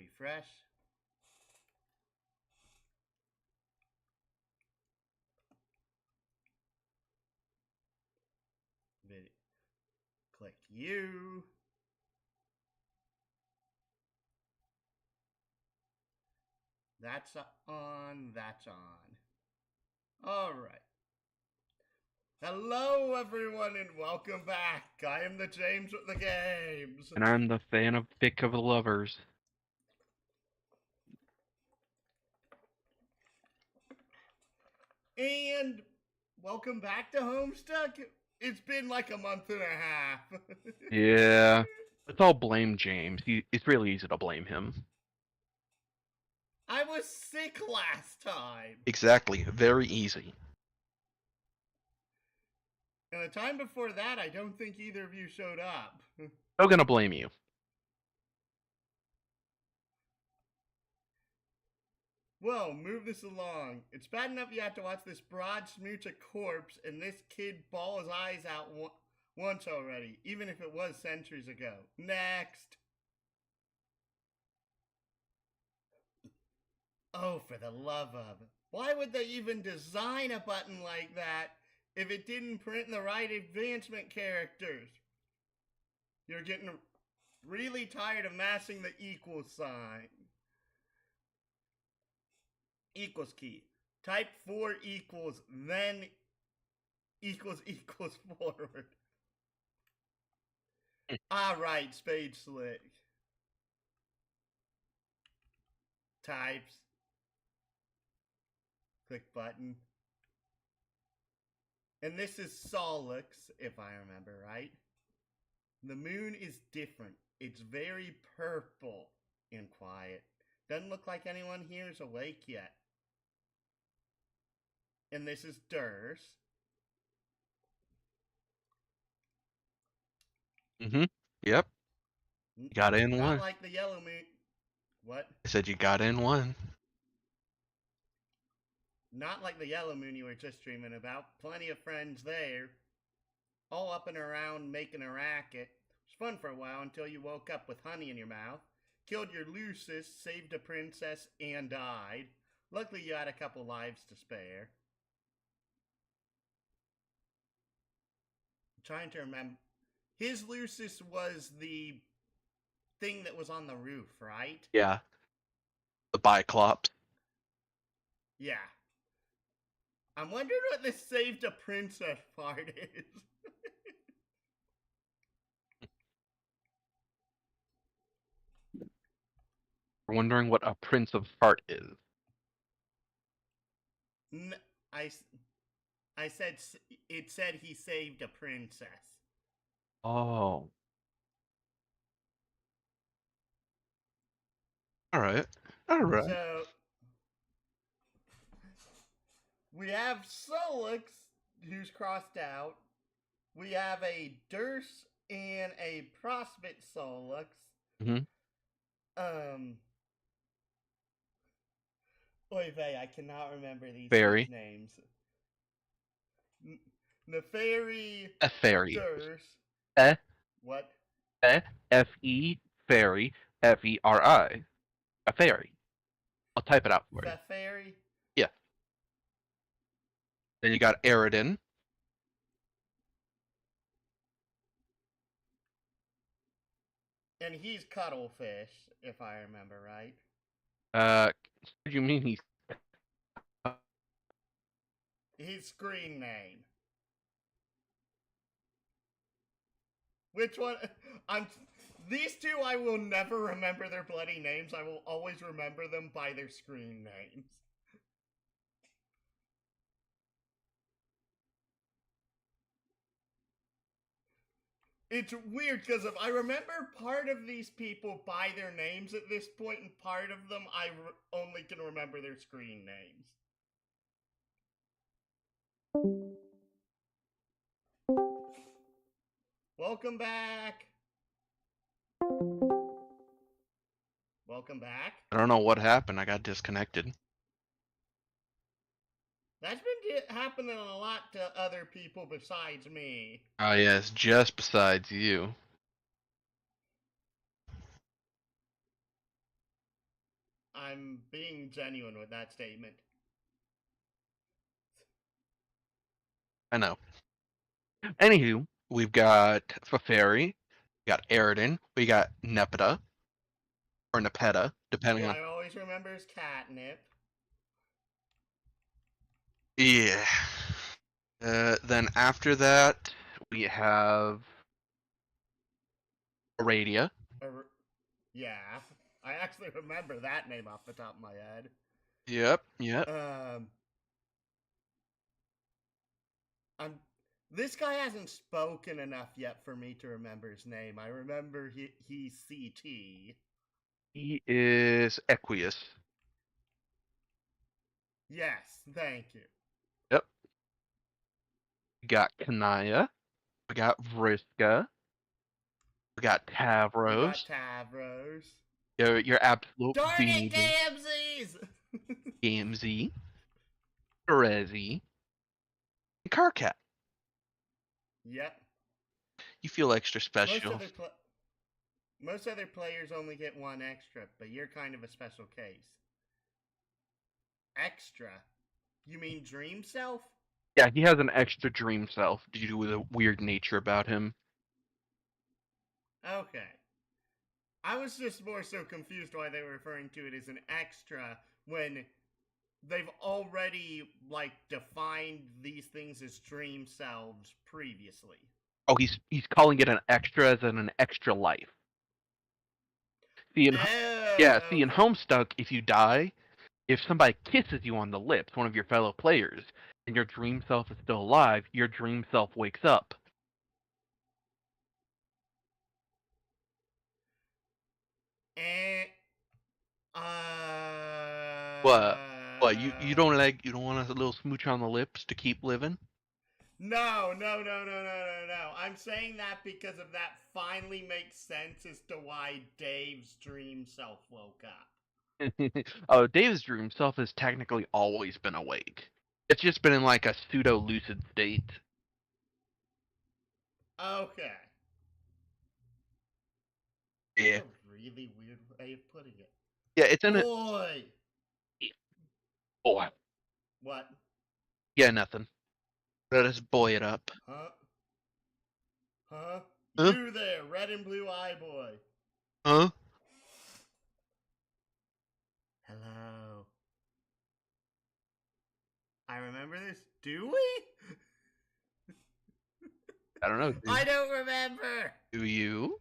refresh. Click U. That's on, that's on. All right. Hello, everyone, and welcome back. I am the James with the games. And I'm the fan of Pick of the Lovers. And welcome back to Homestuck. It's been like a month and a half. Yeah. Let's all blame James. It's really easy to blame him. I was sick last time. Exactly. Very easy. And the time before that, I don't think either of you showed up. Still gonna blame you. Whoa, move this along. It's bad enough you have to watch this broad smooch a corpse and this kid bawl his eyes out once already, even if it was centuries ago. Next. Oh, for the love of it. Why would they even design a button like that if it didn't print the right advancement characters? You're getting really tired of mashing the equal sign. Equals key. Type 4 equals, then equals forward. Alright, Spade Slick. Types. Click button. And this is Solix, if I remember right. The moon is different. It's very purple and quiet. Doesn't look like anyone here is awake yet. And this is Durst. Mm-hmm. Yep. You got in Not one. like the yellow moon. What? I said you got in one. Not like the yellow moon you were just dreaming about. Plenty of friends there. All up and around making a racket. It was fun for a while until you woke up with honey in your mouth. Killed your Lucis, saved a princess, and died. Luckily you had a couple lives to spare. I'm trying to remember. His Lucis was the thing that was on the roof, right? Yeah. The Biclops. Yeah. I'm wondering what this saved a princess part is. We're wondering what a Prince of Fart is. I said it said he saved a princess. Oh. Alright. Alright. So we have Solix, who's crossed out. We have a Durst and a Prospect Solix. Mm-hmm. Oy vey, I cannot remember these Fairy. names. Neferi. A fairy. Durst. What? F-E, fairy, F-E-R-I. A fairy. I'll type it out for you. Fairy? Yeah. Then you got Aridin. And he's Cuttlefish, if I remember right. What do you mean he's... His screen name. Which one? These two I will never remember their bloody names. I will always remember them by their screen names. It's weird because if I remember part of these people by their names at this point, and part of them I only can remember their screen names. Welcome back. Welcome back. I don't know what happened. I got disconnected. That's been happening a lot to other people besides me. Oh yes, just besides you. I'm being genuine with that statement. I know. Anywho, We've got Feferi, we got Aridin, we got Nepeta, or Nepeta, depending Who on. I always remember is Catnip. Yeah. Then after that, we have Aradia. Yeah, I actually remember that name off the top of my head. Yep, yep. I'm. This guy hasn't spoken enough yet for me to remember his name. I remember he's CT. he is Equius. Yes, thank you. Yep. We got Kanaya. We got Vriska. We got We Tavros. got Tavros. Your absolute Darn it, beanie. Gamzees! Gamzee. Terezi. And Carcat. Yep. You feel extra special. Most other players only get one extra, but you're kind of a special case. Extra? You mean Dream Self? Yeah, he has an extra dream self due to the weird nature about him. Okay. I was just more so confused why they were referring to it as an extra when they've already, defined these things as dream selves previously. Oh, he's calling it an extra as in an extra life. See, in Okay. Homestuck, if you die, if somebody kisses you on the lips, one of your fellow players, and your dream self is still alive, your dream self wakes up. Eh, What? What? You don't want a little smooch on the lips to keep living? No. I'm saying that because of that finally makes sense as to why Dave's dream self woke up. Oh, Dave's dream self has technically always been awake. It's just been in like a pseudo lucid state. Okay. Yeah. That's a really weird way of putting it. Yeah, it's in Boy! Oh, What? Yeah, nothing. Let us buoy it up. Huh? Huh? Huh? You there, red and blue eye boy. Huh? Hello. I remember this. Do we? I don't know. I don't remember. Do you?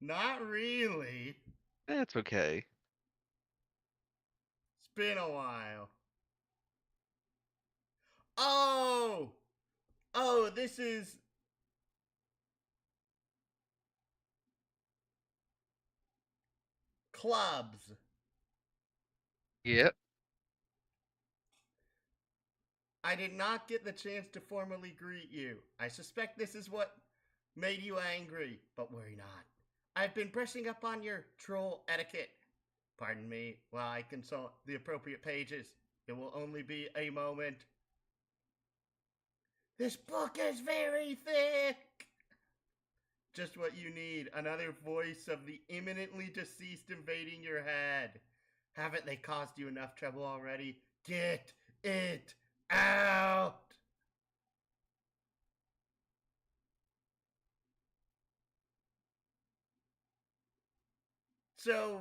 Not really. That's okay. It's been a while. Oh! Oh, this is... Clubs. Yep. I did not get the chance to formally greet you. I suspect this is what made you angry, but worry not. I've been brushing up on your troll etiquette. Pardon me while I consult the appropriate pages. It will only be a moment. This book is very thick! Just what you need. Another voice of the imminently deceased invading your head. Haven't they caused you enough trouble already? Get it out! So,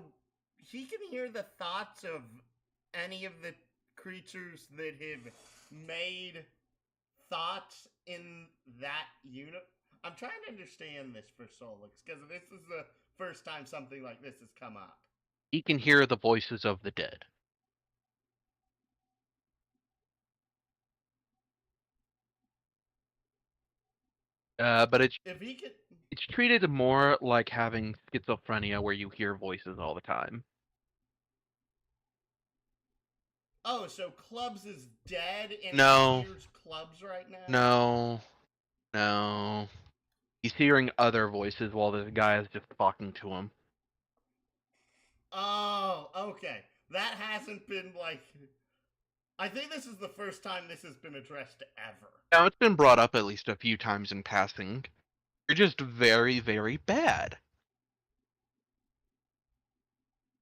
he can hear the thoughts of any of the creatures that have made thoughts in that unit. I'm trying to understand this for Solix, because this is the first time something like this has come up. He can hear the voices of the dead. But it's treated more like having schizophrenia, where you hear voices all the time. Oh, so Clubs is dead and No. he hears Clubs right now? No. He's hearing other voices while this guy is just talking to him. Oh, okay. That hasn't been I think this is the first time this has been addressed ever. Now, it's been brought up at least a few times in passing. You're just very, very bad.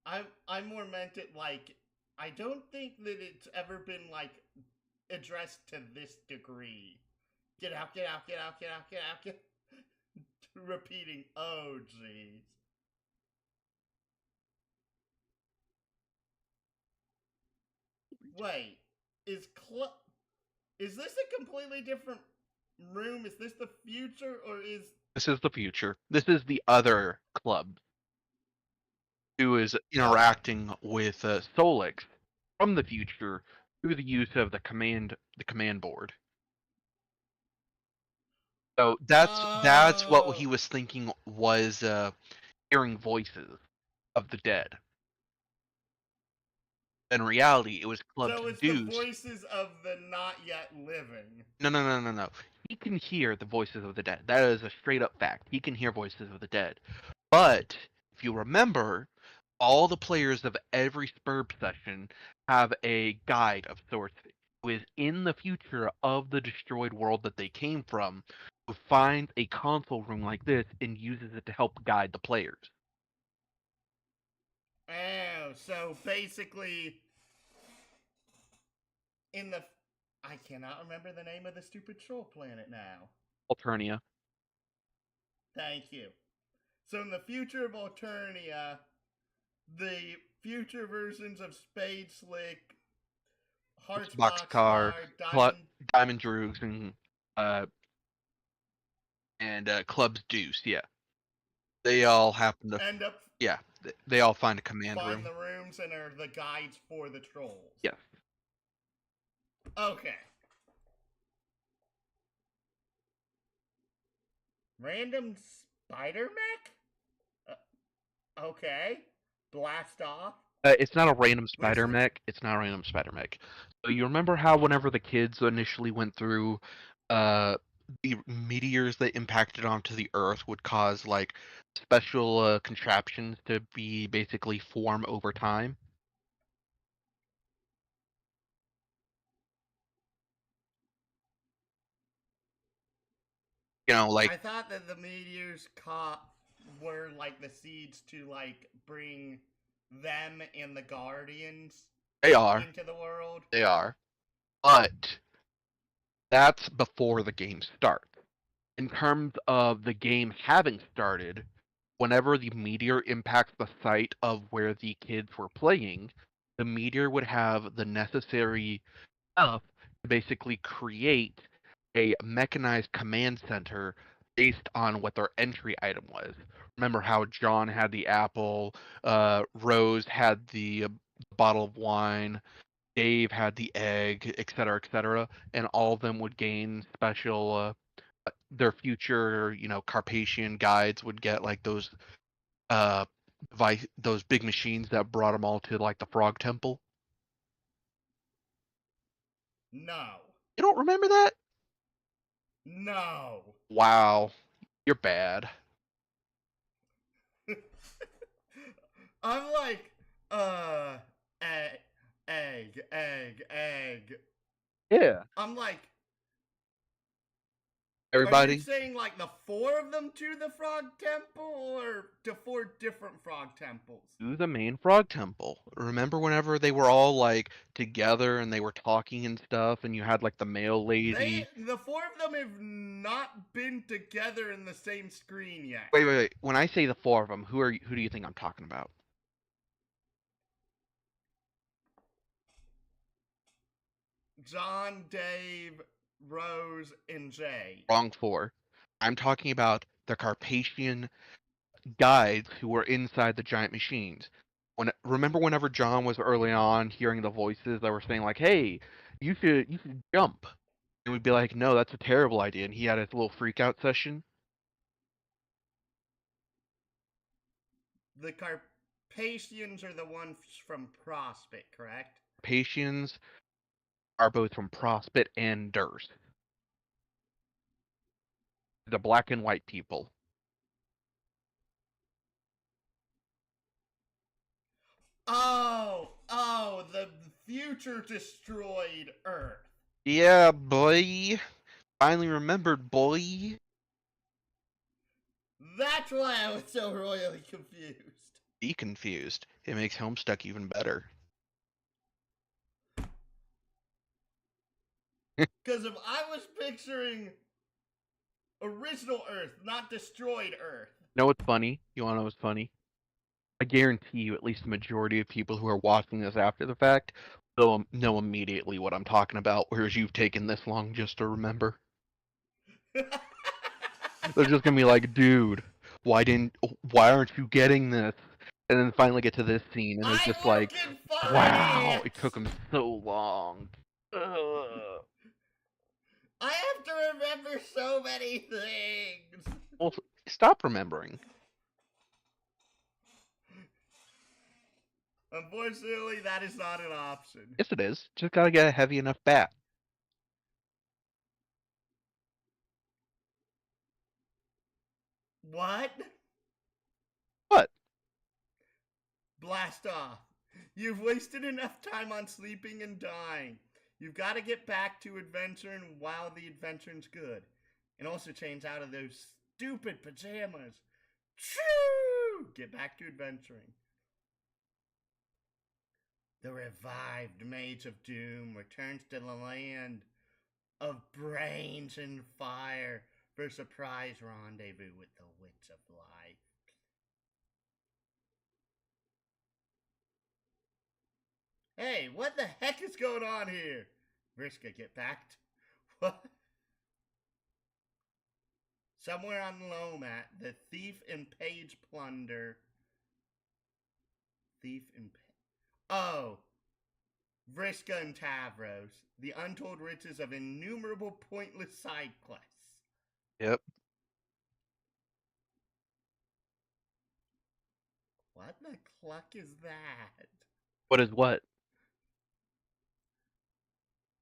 I more meant it like I don't think that it's ever been like addressed to this degree. Get out, get out, get out, get out, get out, get repeating, oh jeez. Wait, is is this a completely different room? Is this the future or is This is the future. This is the other club who is okay? interacting with Solix from the future through the use of the command board. So that's what he Oh, was thinking was hearing voices of the dead. In reality, it was clubbed so it's the deuce. voices of the not yet living. No. He can hear the voices of the dead. That is a straight up fact. He can hear voices of the dead. But if you remember, all the players of every Spurb session have a guide of sorts who is in the future of the destroyed world that they came from, who finds a console room like this and uses it to help guide the players. Oh, so basically, in the. I cannot remember the name of the stupid troll planet now. Alternia. Thank you. So, in the future of Alternia, the future versions of Spade Slick, Hearts Boxcar, Boxcar, Diamond Droogs, and Club's Deuce. Yeah, they all happen to. end up Yeah, they all find a command find room. the rooms and are the guides for the trolls. Yes. Okay. Random spider mech? Okay. Blast off. It's not a random spider Which mech. It's not a random spider mech. So you remember how whenever the kids initially went through, the meteors that impacted onto the Earth would cause like special contraptions to be basically form over time. Like I thought that the meteors caught were like the seeds to like bring them and the Guardians they are, into the world. but that's before the game starts. In terms of the game having started, whenever the meteor impacts the site of where the kids were playing, the meteor would have the necessary stuff to basically create a mechanized command center based on what their entry item was. Remember how John had the apple, Rose had the bottle of wine, Dave had the egg, etc., and all of them would gain special. Their future, Carpathian guides would get like those those big machines that brought them all to like the Frog Temple. No. You don't remember that? No. Wow, you're bad. I'm like, egg, egg. Yeah. I'm like, are you Everybody, saying like the four of them to the Frog Temple or to four different Frog Temples? to the main Frog Temple. Remember whenever they were all like together and they were talking and stuff, and you had like the male lady. The four of them have not been together in the same screen yet. Wait. When I say the four of them, who do you think I'm talking about? John, Dave, Rose, and Jay. Wrong four. I'm talking about the Carpathian guides who were inside the giant machines. Remember whenever John was early on hearing the voices that were saying like, "Hey, you should jump," and we'd be like, "No, that's a terrible idea," and he had his little freak out session. The Carpathians are the ones from Prospect, correct? Carpathians are both from Prospit and Durst. The black and white people. Oh, the future destroyed Earth. Yeah, boy. Finally remembered, boy. That's why I was so royally confused. be confused. It makes Homestuck even better. Because if I was picturing original Earth, not destroyed Earth. Know what's funny? You wanna know what's funny? I guarantee you, at least the majority of people who are watching this after the fact will know immediately what I'm talking about, whereas you've taken this long just to remember. They're just gonna be like, dude, why aren't you getting this? And then finally get to this scene, and they're I just work like, in wow, it finance! took them so long. Ugh. I have to remember so many things! Well, stop remembering. Unfortunately, that is not an option. Yes, it is. Just gotta get a heavy enough bat. What? What? Blast off. You've wasted enough time on sleeping and dying. You've got to get back to adventuring while the adventuring's good. And also change out of those stupid pajamas. Choo! Get back to adventuring. The revived Mage of Doom returns to the land of brains and fire for a surprise rendezvous with the Wits of Life. Hey, what the heck is going on here? Vriska, get back to... What? Somewhere on Lomat, the thief and page plunder. Thief and... Oh! Vriska and Tavros. The untold riches of innumerable pointless side quests. Yep. What the cluck is that? What is what?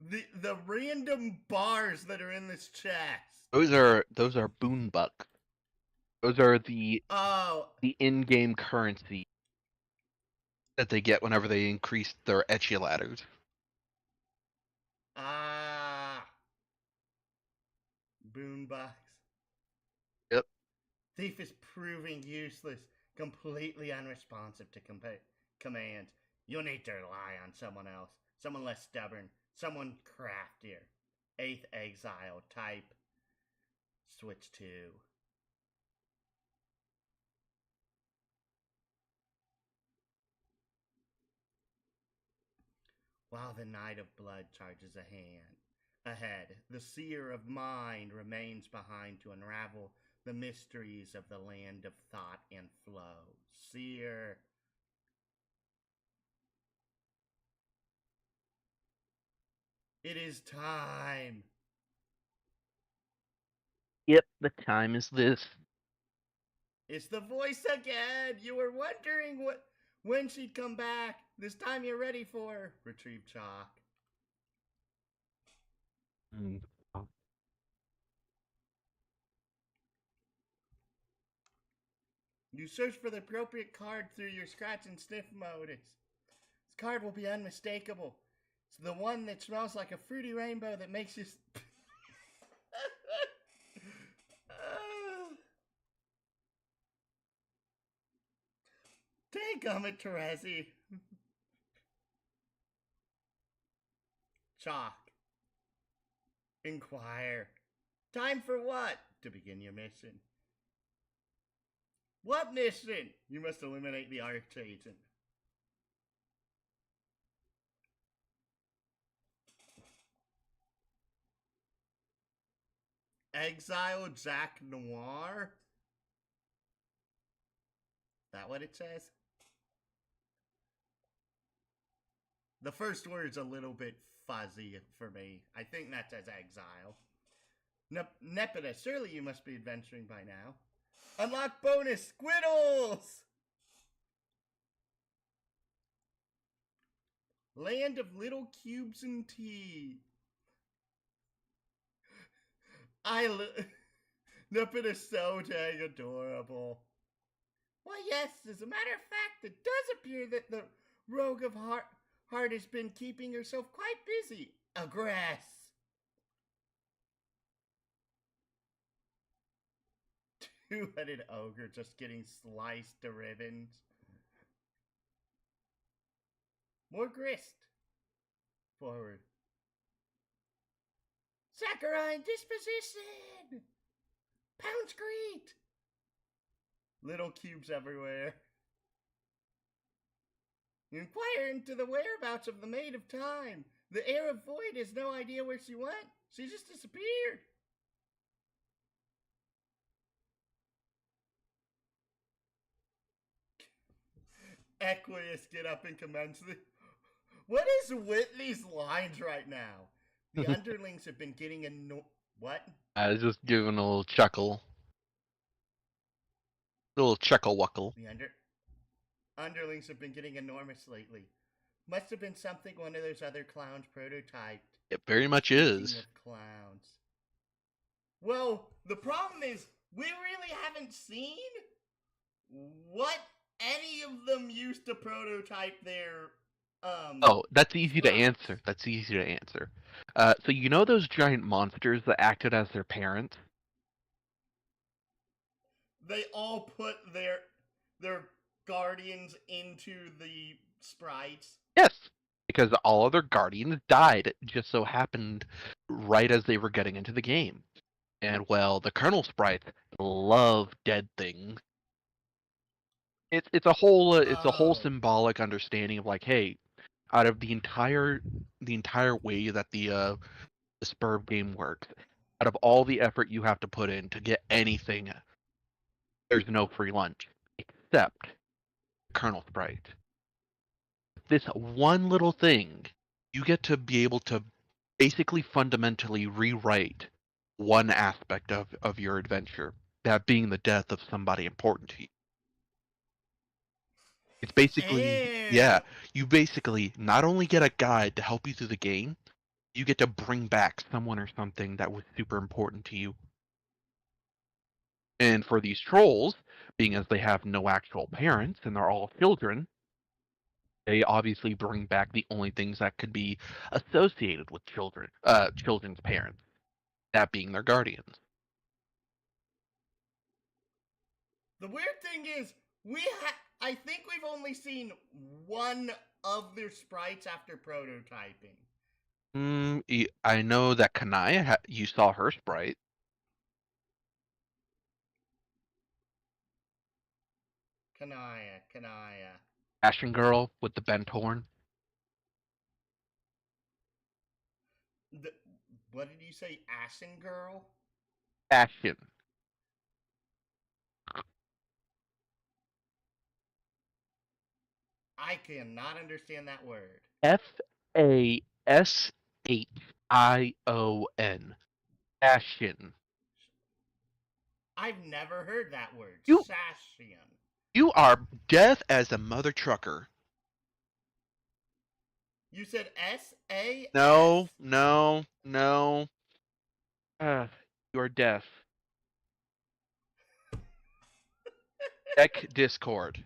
The random bars that are in this chest. Those are boonbuck. Those are the Oh, in-game currency. That they get whenever they increase their etchy ladders. Boonbox. Yep. Thief is proving useless, completely unresponsive to commands. You'll need to rely on someone else, someone less stubborn, someone craftier. 8th exile type. Switch to. While the Knight of Blood charges ahead, the Seer of Mind remains behind to unravel the mysteries of the land of thought and flow. Seer. It is time. Yep, the time is this. It's the voice again. You were wondering when she'd come back. This time you're ready for her. Retrieve chalk. You search for the appropriate card through your scratch and sniff modus. This card will be unmistakable. It's the one that smells like a fruity rainbow that makes you... Take it, Terezi. Chalk. Inquire. Time for what? To begin your mission. What mission? You must eliminate the Archagent. Exile Jack Noir? That what it says? The first word's a little bit fuzzy for me. I think that says exile. Nepeta, surely you must be adventuring by now. Unlock bonus Squiddles! Land of little cubes and tea. Nepeta's so dang adorable. Why, yes, as a matter of fact, it does appear that the Rogue of Heart has been keeping herself quite busy. Aggress. Two-headed ogre just getting sliced to ribbons. More grist. Forward. Saccharine disposition! Poundscrete! Little cubes everywhere. You inquire into the whereabouts of the Maid of Time. The heir of Void has no idea where she went. She just disappeared. Equius get up and commence the... What is Whitney's lines right now? The underlings have been getting What? I was just giving a little chuckle. A little chuckle wuckle. The underlings have been getting enormous lately. Must have been something one of those other clowns prototyped. It very much Speaking is. of clowns. Well, the problem is, we really haven't seen what any of them used to prototype their, Oh, that's easy to sprites. answer. That's easy to answer. So you know those giant monsters that acted as their parents? They all put their guardians into the sprites. Yes, because all other guardians died. It just so happened right as they were getting into the game. And well, the kernel sprites love dead things. It's a whole Oh. symbolic understanding of like, hey, out of the entire way that the Spurb game works, out of all the effort you have to put in to get anything, there's no free lunch except kernel sprite. This one little thing, you get to be able to basically fundamentally rewrite one aspect of your adventure, that being the death of somebody important to you. It's basically, yeah, And you basically not only get a guide to help you through the game, you get to bring back someone or something that was super important to you. And for these trolls, being as they have no actual parents and they're all children, they obviously bring back the only things that could be associated with children's parents, that being their guardians. the weird thing is, I think we've only seen one of their sprites after prototyping. I know that Kanaya, you saw her sprite. Kanaya. Ashen Girl with the bent horn. What did you say, Ashen Girl? Ashen. I cannot understand that word. Fashion. Ashen. I've never heard that word. You Sashian. You are deaf as a mother trucker. You said S-A-S? No. You are deaf. Check Discord.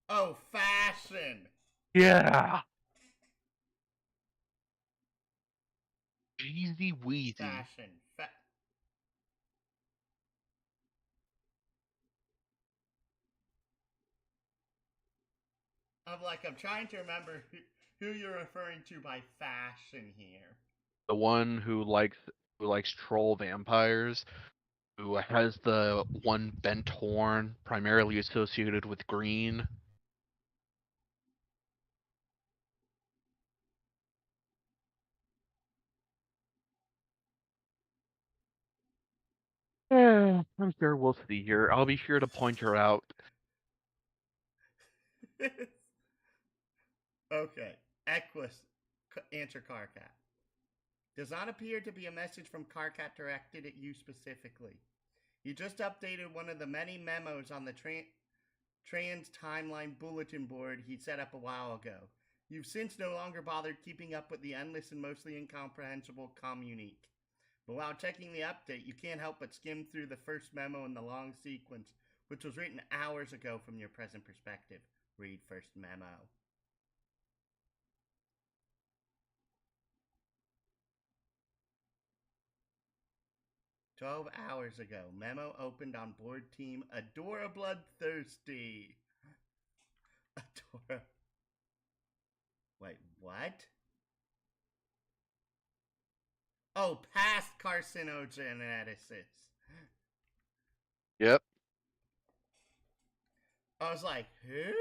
Oh, fashion. Yeah. Jeezy Weezy. Fashion. I'm trying to remember who you're referring to by fashion here. The one who likes troll vampires, who has the one bent horn, primarily associated with green. I'm sure we'll see here. I'll be sure to point her out. Okay. Equus. Answer Carcat. Does not appear to be a message from Carcat directed at you specifically. You just updated one of the many memos on the trans timeline bulletin board he set up a while ago. You've since no longer bothered keeping up with the endless and mostly incomprehensible communique. But while checking the update, you can't help but skim through the first memo in the long sequence, which was written hours ago from your present perspective. Read first memo. "12 hours ago, memo opened on board team Adora Bloodthirsty. Adora. Wait, what? Oh, past carcinogenesis. Yep. I was like, who?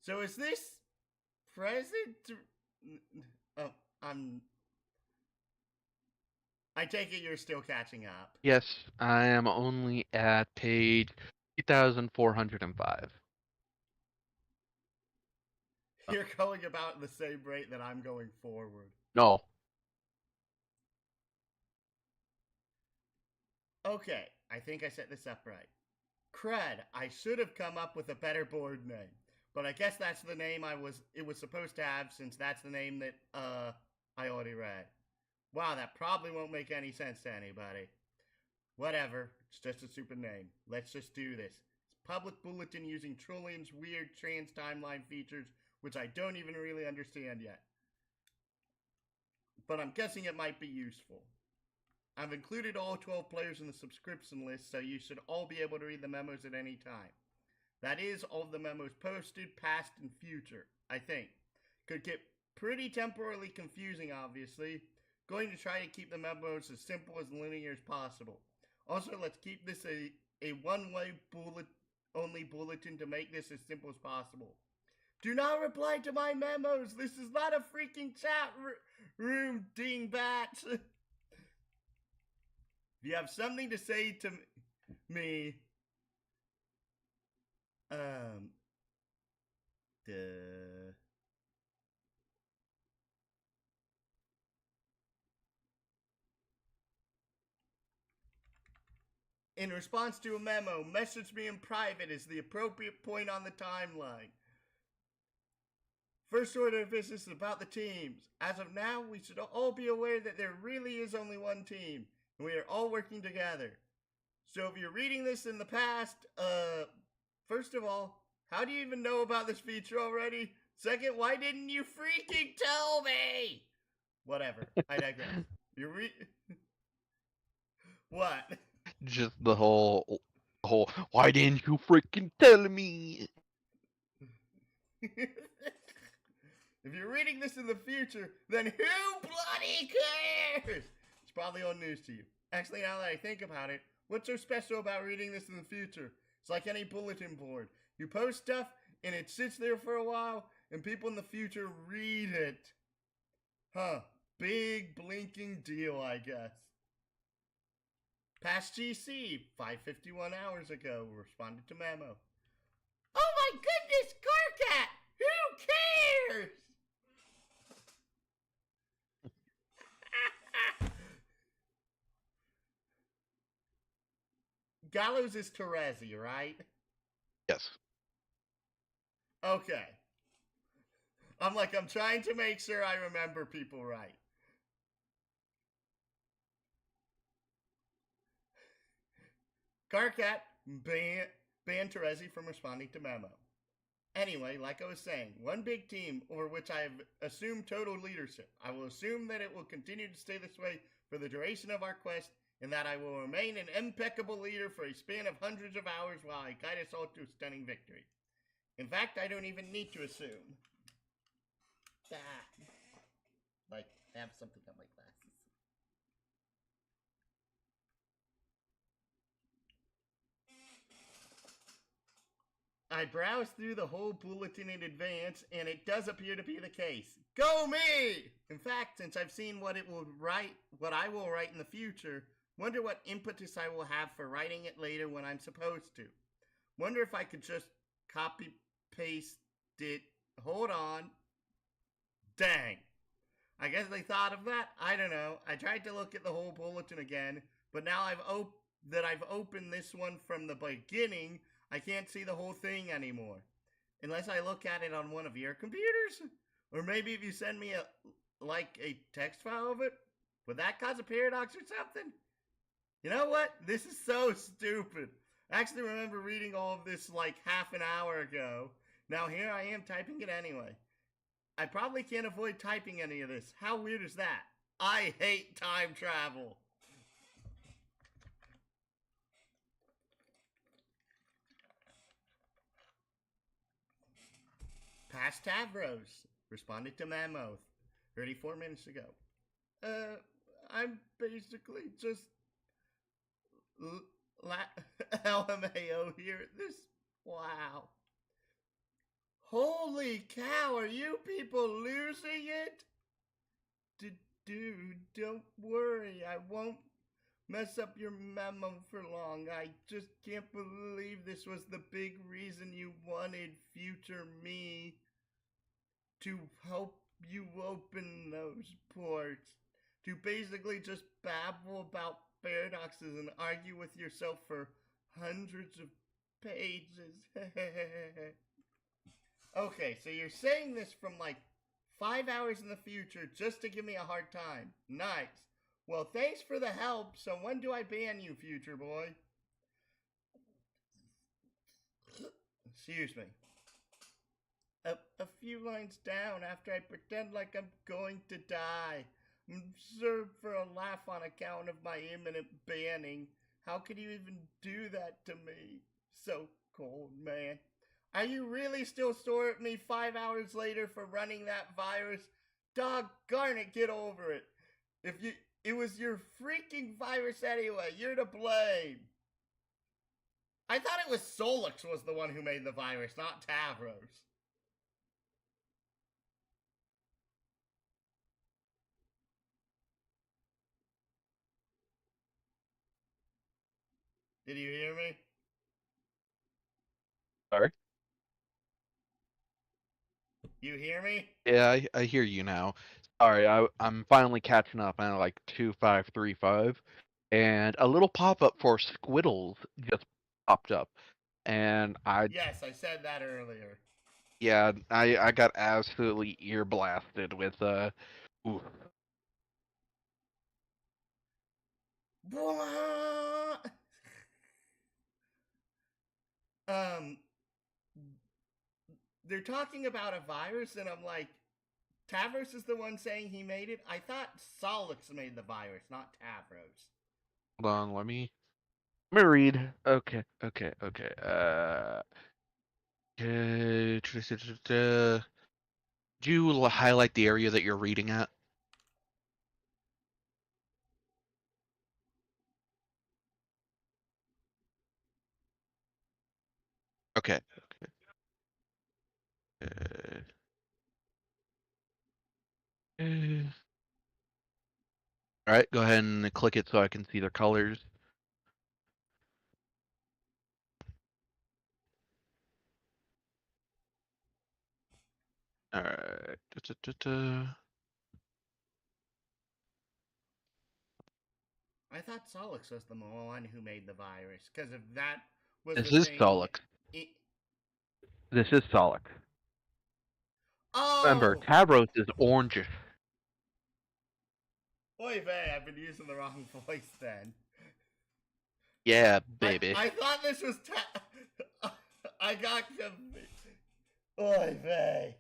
So is this present? Oh, I take it you're still catching up. Yes, I am only at page 2,405. You're going about the same rate that I'm going forward. No. Okay, I think I set this up right. Crud, I should have come up with a better board name. But I guess that's the name it was supposed to have, since that's the name that I already read. Wow, that probably won't make any sense to anybody. Whatever, it's just a stupid name. Let's just do this. It's public bulletin using Trullian's weird trans timeline features, which I don't even really understand yet. But I'm guessing it might be useful. I've included all 12 players in the subscription list, so you should all be able to read the memos at any time. That is, all of the memos posted, past and future, I think. Could get pretty temporarily confusing, obviously. Going to try to keep the memos as simple as linear as possible. Also, let's keep this a one-way only bulletin to make this as simple as possible. Do not reply to my memos! This is not a freaking chat room, dingbats! If you have something to say to me, in response to a memo, message me in private is the appropriate point on the timeline. First order of business is about the teams. As of now, we should all be aware that there really is only one team, and we are all working together. So if you're reading this in the past, first of all, how do you even know about this feature already? Second, why didn't you freaking tell me? Whatever, I digress. What? Just the whole, why didn't you freaking tell me? If you're reading this in the future, then who bloody cares? It's probably old news to you. Actually, now that I think about it, what's so special about reading this in the future? It's like any bulletin board. You post stuff, and it sits there for a while, and people in the future read it. Huh. Big blinking deal, I guess. Past GC, 5:51 hours ago, responded to memo. Oh my goodness, Carcat! Who cares? Gallows is Terezi, right? Yes. Okay. I'm trying to make sure I remember people right. Carcat banned Terezi from responding to memo. Anyway, like I was saying, one big team over which I have assumed total leadership. I will assume that it will continue to stay this way for the duration of our quest, and that I will remain an impeccable leader for a span of hundreds of hours while I guide us all to a stunning victory. In fact, I don't even need to assume. Like, have something on my glasses. I browsed through the whole bulletin in advance, and it does appear to be the case. Go me! In fact, since I've seen what I will write in the future, wonder what impetus I will have for writing it later when I'm supposed to. Wonder if I could just copy-paste it. Hold on. Dang. I guess they thought of that? I don't know. I tried to look at the whole bulletin again, but now I've opened this one from the beginning, I can't see the whole thing anymore. Unless I look at it on one of your computers? Or maybe if you send me a text file of it? Would that cause a paradox or something? You know what? This is so stupid. I actually remember reading all of this like half an hour ago. Now here I am typing it anyway. I probably can't avoid typing any of this. How weird is that? I hate time travel. Past Tavros. Responded to Mammoth 34 minutes ago. I'm basically just LMAO here. This. Wow. Holy cow, are you people losing it? Dude, don't worry. I won't mess up your memo for long. I just can't believe this was the big reason you wanted future me to help you open those ports. To basically just babble about paradoxes and argue with yourself for hundreds of pages. Okay, so you're saying this from like 5 hours in the future just to give me a hard time. Nice. Well, thanks for the help. So when do I ban you, future boy? Excuse me. A few lines down after I pretend like I'm going to die. I'm served for a laugh on account of my imminent banning. How could you even do that to me? So cold, man. Are you really still sore at me 5 hours later for running that virus? Doggone it, get over it. It was your freaking virus anyway. You're to blame. I thought it was Solix was the one who made the virus, not Tavros. Did you hear me? Sorry. You hear me? Yeah, I hear you now. Sorry, I'm finally catching up. I'm at like 2535, and a little pop-up for Squiddles just popped up, and Yes, I said that earlier. yeah, I got absolutely ear blasted with oof. um, they're talking about a virus, and I'm like, Tavros is the one saying he made it? I thought Solix made the virus, not Tavros. Hold on, let me read. Okay. Did you highlight the area that you're reading at? Okay. All right, go ahead and click it so I can see their colors. All right. I thought Solix was the one who made the virus, because if that was This the is thing... Solix. This is Solix. Remember, Oh! Tavros is orangish. Oy vey, I've been using the wrong voice then. Yeah, baby. I thought this was I got confused. Oy vey.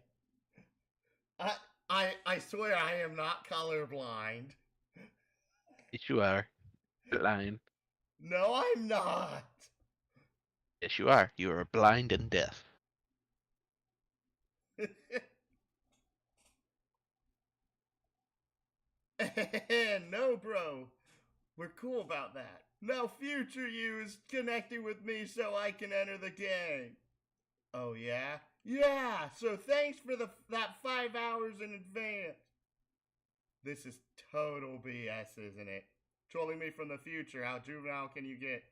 I swear I am not colorblind. Yes, you are. Blind. No, I'm not. Yes, you are. You are blind and deaf. No, bro. We're cool about that. Now future you is connecting with me so I can enter the game. Oh yeah? Yeah, so thanks for that 5 hours in advance. This is total BS, isn't it? Trolling me from the future, how juvenile can you get?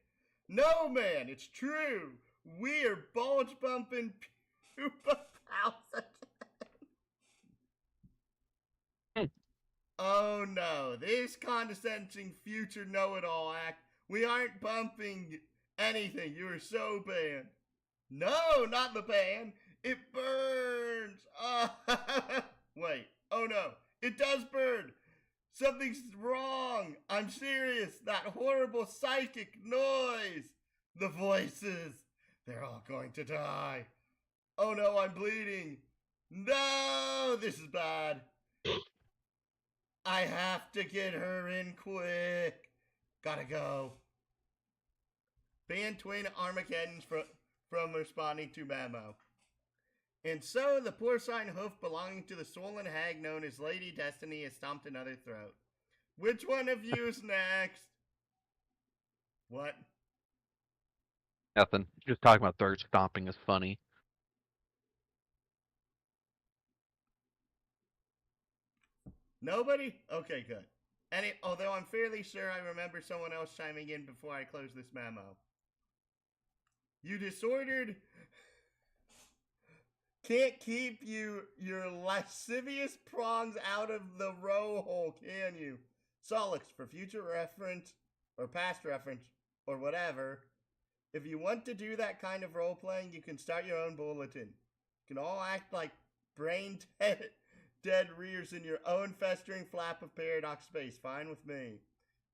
No, man, it's true. We are bulge bumping pupa pals. Oh no, this condescending future know-it-all act. We aren't bumping anything. You are so banned. No, not the ban. It burns. Wait. Oh no, it does burn. Something's wrong. I'm serious. That horrible psychic noise. The voices. They're all going to die. Oh no, I'm bleeding. No, this is bad. I have to get her in quick. Gotta go. Ban twin Armageddons from responding to memo. And so the porcine hoof belonging to the swollen hag known as Lady Destiny has stomped another throat. Which one of you is next? What? Nothing. Just talking about third stomping is funny. Nobody? Okay, good. And although I'm fairly sure I remember someone else chiming in before I close this memo. You disordered can't keep your lascivious prongs out of the row hole, can you? Solix, for future reference, or past reference, or whatever, if you want to do that kind of role playing, you can start your own bulletin. You can all act like brain dead rears in your own festering flap of paradox space. Fine with me.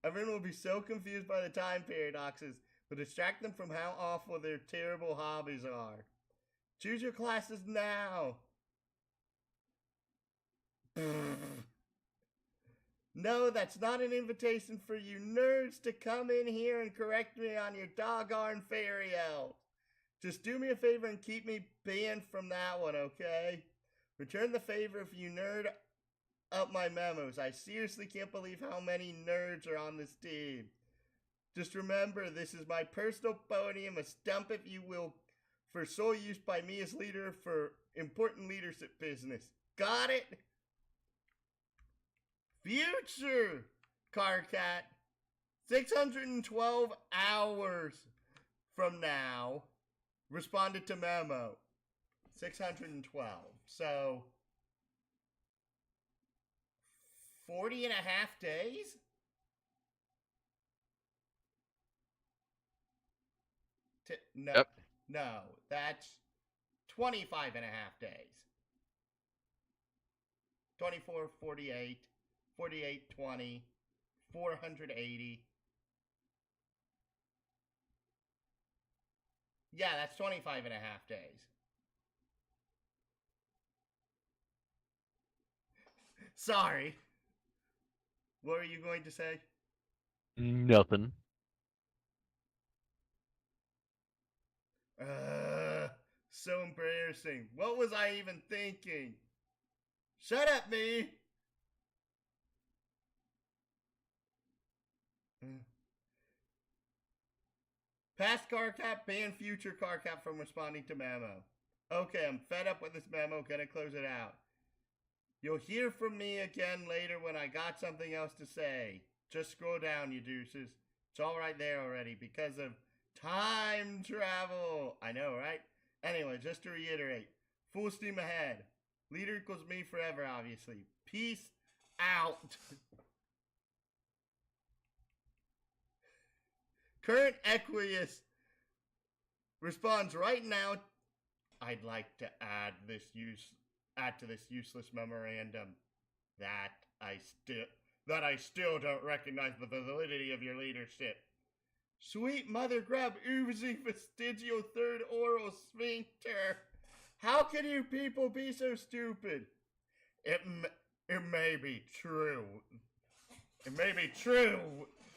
Everyone will be so confused by the time paradoxes, but distract them from how awful their terrible hobbies are. Choose your classes now. No, that's not an invitation for you nerds to come in here and correct me on your doggone fairy elves. Just do me a favor and keep me banned from that one, okay? Return the favor if you nerd up my memos. I seriously can't believe how many nerds are on this team. Just remember, this is my personal podium, a stump if you will, for sole use by me as leader for important leadership business. Got it? Future Carcat, 612 hours from now, responded to memo. 612. So, 40 and a half days? No, Yep. no, that's 25 and a half days. 24, 48, 48, 20, 480. Yeah, that's 25 and a half days. Sorry. What were you going to say? Nothing. So embarrassing. What was I even thinking? Shut up, me! Past Carcap, ban future Carcap from responding to memo. Okay, I'm fed up with this memo, gonna close it out. You'll hear from me again later when I got something else to say. Just scroll down, you deuces. It's all right there already because of time travel. I know, right? Anyway, just to reiterate, full steam ahead. Leader equals me forever, obviously. Peace out. Current Equius responds right now. I'd like to add to this useless memorandum that I still don't recognize the validity of your leadership. Sweet mother grab oozing vestigial third oral sphincter. How can you people be so stupid? It may be true. It may be true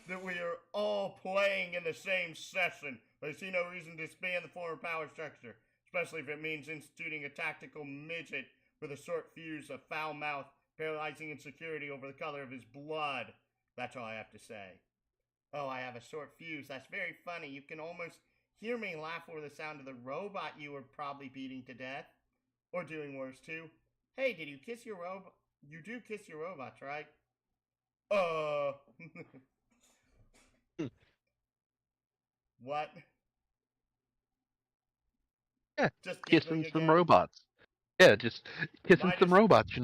that we are all playing in the same session, but I see no reason to expand the former power structure, especially if it means instituting a tactical midget with a short fuse, a foul mouth, paralyzing insecurity over the color of his blood. That's all I have to say. Oh, I have a short fuse. That's very funny. You can almost hear me laugh over the sound of the robot you were probably beating to death. Or doing worse, too. Hey, did you kiss your robot? You do kiss your robots, right? What? Yeah, Just kissing giggling some again? robots. Yeah, just kissing Might some as- robots,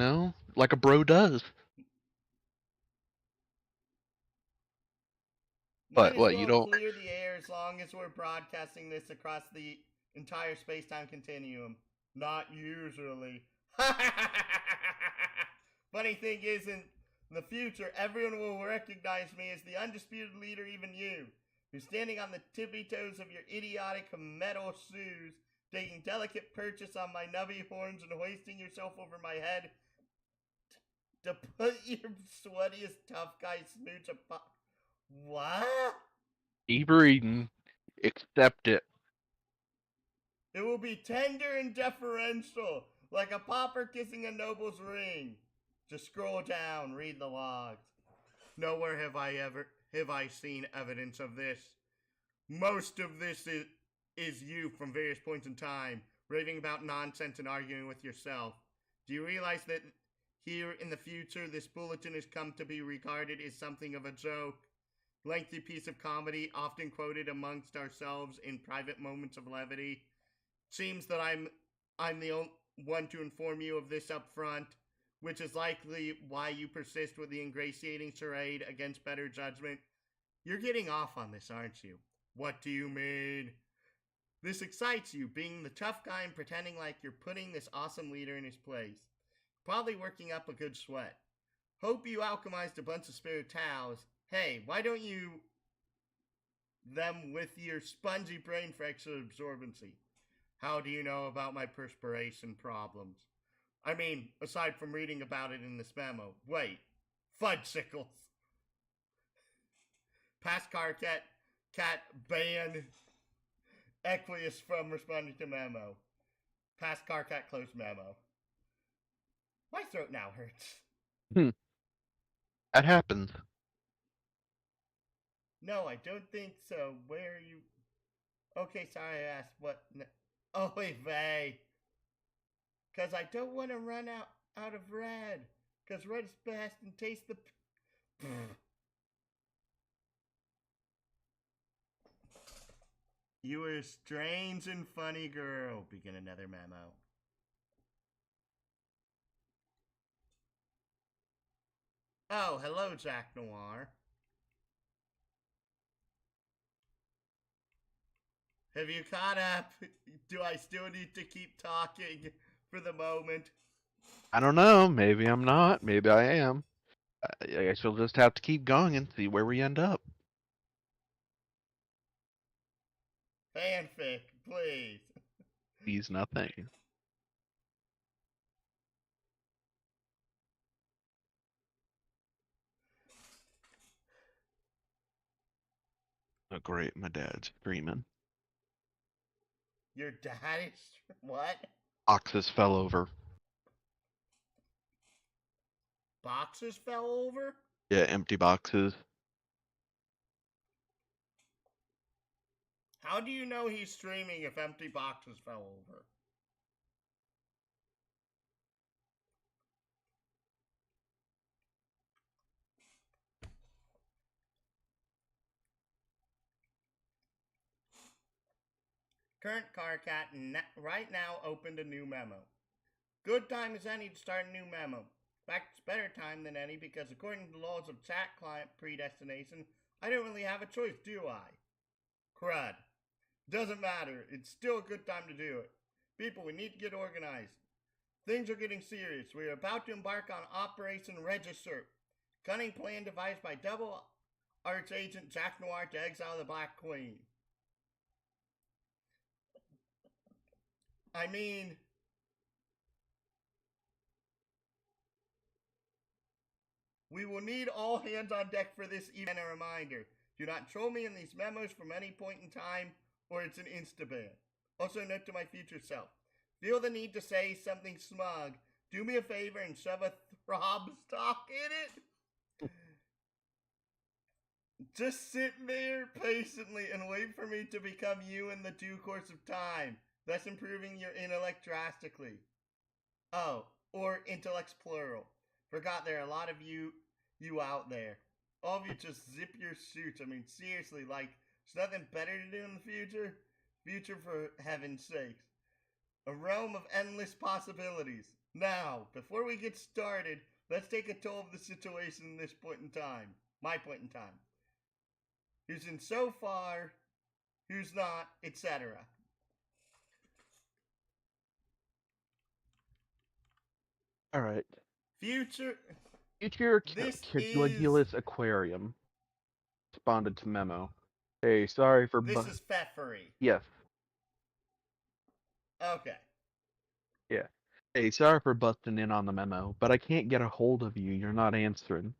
like a bro does. Might But as what, you well don't? clear the air as long as we're broadcasting this across the entire space-time continuum. Not usually. Funny thing is, in the future, everyone will recognize me as the undisputed leader, even you, who's standing on the tippy toes of your idiotic metal shoes, taking delicate purchase on my nubby horns and hoisting yourself over my head to put your sweatiest tough guy smooch upon. What? Eber Eden, accept it. It will be tender and deferential, like a pauper kissing a noble's ring. Just scroll down, read the logs. Nowhere have I seen evidence of this. Most of this is you from various points in time, raving about nonsense and arguing with yourself. Do you realize that here in the future, this bulletin has come to be regarded as something of a joke? Lengthy piece of comedy, often quoted amongst ourselves in private moments of levity. Seems that I'm the only one to inform you of this up front, which is likely why you persist with the ingratiating charade against better judgment. You're getting off on this, aren't you? What do you mean? This excites you, being the tough guy and pretending like you're putting this awesome leader in his place. Probably working up a good sweat. Hope you alchemized a bunch of spare towels. Hey, why don't you them with your spongy brain for extra absorbency? How do you know about my perspiration problems? I mean, aside from reading about it in this memo. Wait, fudgesicles. Past car cat ban Equius from responding to memo. Past car cat closed memo. My throat now hurts. That happens. No, I don't think so. Where are you? Okay, sorry I asked. What? Oh, wait, Vay. Because I don't want to run out of red. Because red is best and taste the... You are a strange and funny girl. Begin another memo. Oh, hello, Jack Noir. Have you caught up? Do I still need to keep talking for the moment? I don't know. Maybe I'm not. Maybe I am. I guess we'll just have to keep going and see where we end up. Fanfic, please. Please, nothing. Oh, great. My dad's screaming. Your dad is... What? Boxes fell over. Boxes fell over? Yeah, empty boxes. How do you know he's streaming if empty boxes fell over? Current car cat right now opened a new memo. Good time as any to start a new memo. In fact, it's better time than any because according to the laws of chat client predestination, I don't really have a choice, do I? Crud. Doesn't matter. It's still a good time to do it. People, we need to get organized. Things are getting serious. We are about to embark on Operation Register. Cunning plan devised by double arch agent Jack Noir to exile the Black Queen. I mean... We will need all hands on deck for this event. A reminder, do not troll me in these memos from any point in time or it's an insta-ban. Also note to my future self, feel the need to say something smug, do me a favor and shove a throb stock in it. Just sit there patiently and wait for me to become you in the due course of time, thus improving your intellect drastically. Oh, or intellects plural. Forgot there are a lot of you out there. All of you just zip your suits. I mean, seriously, like, there's nothing better to do in the future? Future, for heaven's sakes. A realm of endless possibilities. Now, before we get started, let's take a toll of the situation in this point in time. My point in time. Who's in so far, who's not, etc. All right. Future Caligulus Aquarium responded to memo. Hey, sorry for... This is Pfeffery. Yes. Okay. Yeah. Hey, sorry for busting in on the memo, but I can't get a hold of you. You're not answering.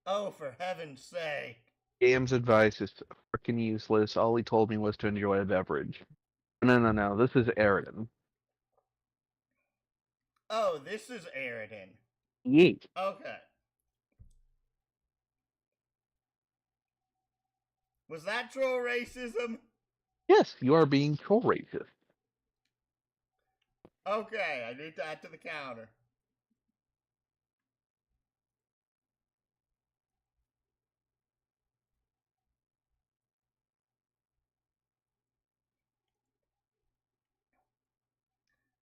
Oh, for heaven's sake. Game's advice is freaking useless. All he told me was to enjoy a beverage. No. This is Aridin. Oh, this is Aridin. Yeet. Okay. Was that troll racism? Yes, you are being troll racist. Okay, I need to add to the counter.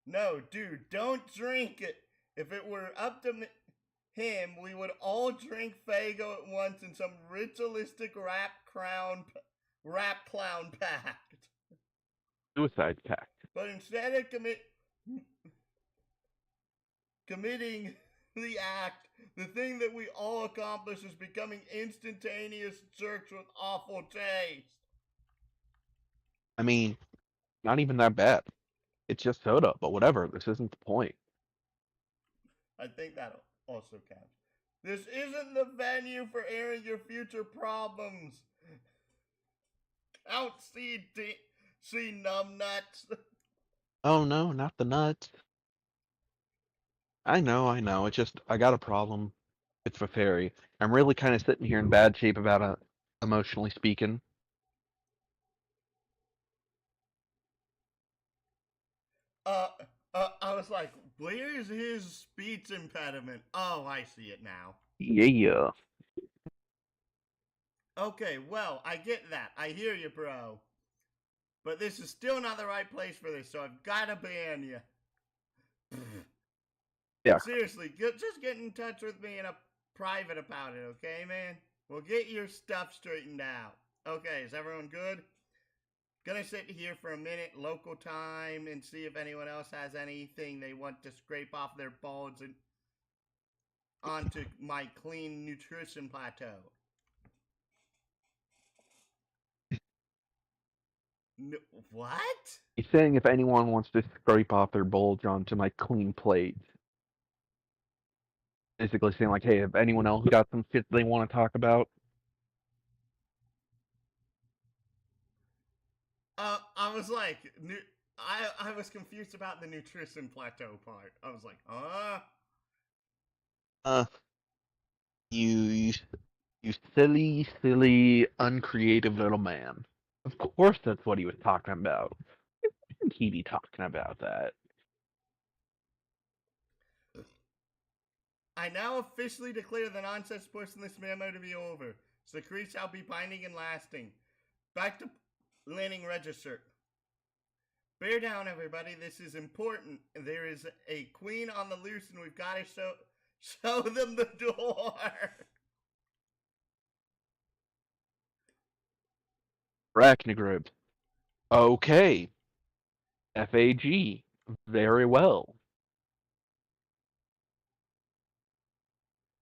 No, dude, don't drink it. If it were up to him, we would all drink Fago at once in some ritualistic rap clown pact. Suicide pact. But instead of committing the act, the thing that we all accomplish is becoming instantaneous jerks with awful taste. I mean, not even that bad. It's just soda, but whatever. This isn't the point. I think that also counts. This isn't the venue for airing your future problems. Count C numbnuts. Oh no, not the nuts. I know. It's just I got a problem. It's for fairy. I'm really kind of sitting here in bad shape about it, emotionally speaking. Uh, I was like, where is his speech impediment? Oh, I see it now. Yeah. Okay, well, I get that. I hear you, bro. But this is still not the right place for this, so I've gotta ban you. Yeah. Seriously, just get in touch with me in a private about it, okay, man? We'll get your stuff straightened out. Okay, is everyone good? Gonna sit here for a minute, local time, and see if anyone else has anything they want to scrape off their balls and onto my clean nutrition plateau. No, what? He's saying if anyone wants to scrape off their bulge onto my clean plate. Basically saying like, hey, if anyone else got some shit they want to talk about. I was like, I was confused about the nutrition plateau part. I was like, Uh, you silly, uncreative little man. Of course that's what he was talking about. Why would he be talking about that? I now officially declare the nonsense portion of this memo to be over. So the decree shall be binding and lasting. Back to landing register. Bear down, everybody. This is important. There is a queen on the loose, and we've got to show them the door. Arachnogrip. Okay. FAG. Very well.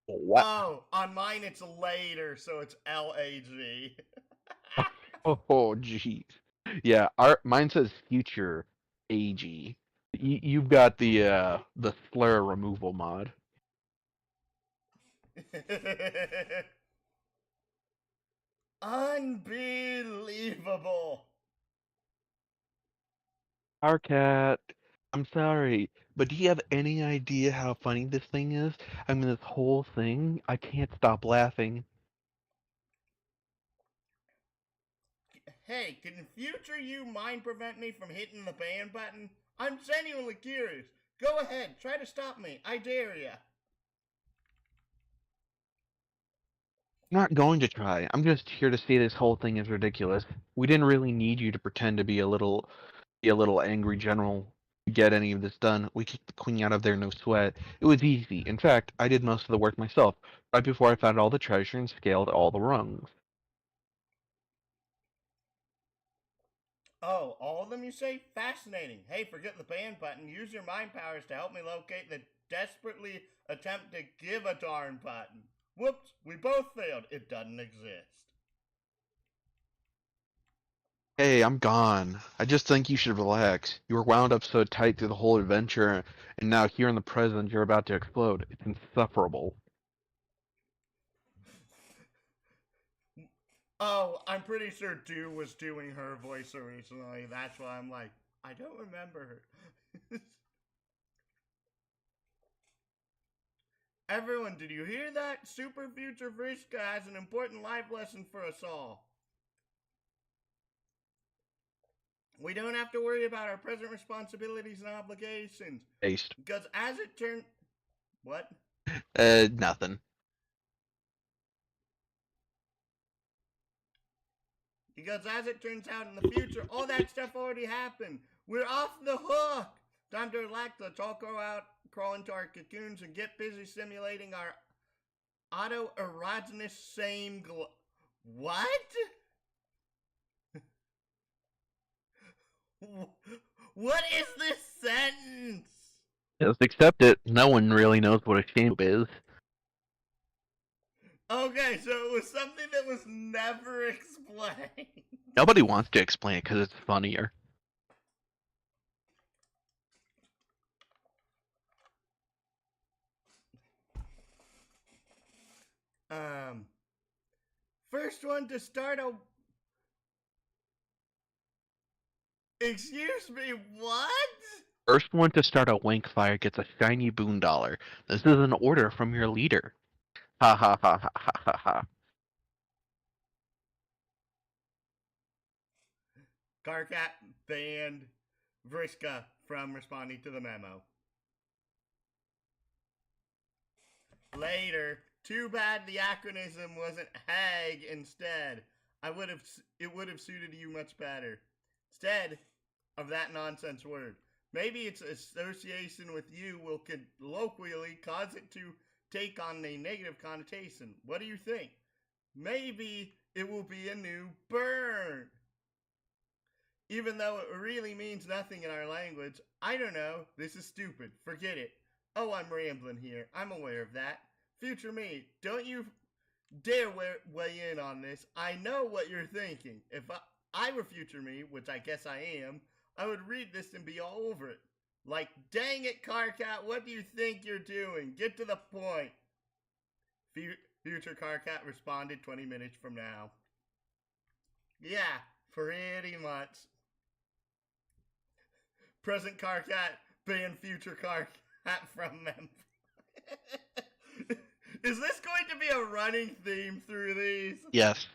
What? Oh, on mine it's later, so it's LAG. Oh, jeez. Yeah, mine says future AG. You've got the slur removal mod. Unbelievable. Our cat. I'm sorry, but do you have any idea how funny this thing is? I mean, this whole thing, I can't stop laughing. Hey, can future you mind prevent me from hitting the ban button? I'm genuinely curious. Go ahead, try to stop me. I dare ya. I'm not going to try. I'm just here to say this whole thing is ridiculous. We didn't really need you to pretend to be a little angry general to get any of this done. We kicked the queen out of there no sweat. It was easy. In fact, I did most of the work myself, right before I found all the treasure and scaled all the rungs. Oh, all of them you say? Fascinating. Hey, forget the ban button. Use your mind powers to help me locate the desperately attempt to give a darn button. Whoops, we both failed. It doesn't exist. Hey, I'm gone. I just think you should relax. You were wound up so tight through the whole adventure, and now here in the present you're about to explode. It's insufferable. Oh, I'm pretty sure Dew was doing her voice originally. That's why I'm like, I don't remember her. Everyone, did you hear that? Super Future Vrishka has an important life lesson for us all. We don't have to worry about our present responsibilities and obligations. Based. Because as it turned... What? Nothing. Because as it turns out in the future, all that stuff already happened. We're off the hook. Time to relax. Let's all go out, crawl into our cocoons, and get busy simulating our autoerogenous same glow. What? What is this sentence? Just accept it. No one really knows what a shame is. Okay, so it was something that was never explained. Nobody wants to explain it because it's funnier. First one to start a... Excuse me, what? First one to start a wank fire gets a shiny boondollar. This is an order from your leader. Ha ha ha ha ha ha ha. Karkat banned Vrishka from responding to the memo. Later, too bad the acronym wasn't HAG instead. It would have suited you much better. Instead of that nonsense word. Maybe its association with you will colloquially cause it to take on a negative connotation. What do you think? Maybe it will be a new burn. Even though it really means nothing in our language. I don't know. This is stupid. Forget it. Oh, I'm rambling here. I'm aware of that. Future me, don't you dare weigh in on this. I know what you're thinking. If I were future me, which I guess I am, I would read this and be all over it. Like, dang it, Karkat, what do you think you're doing? Get to the point. Future Karkat responded 20 minutes from now. Yeah, pretty much. Present Karkat banned future Karkat from mem. Is this going to be a running theme through these? Yes.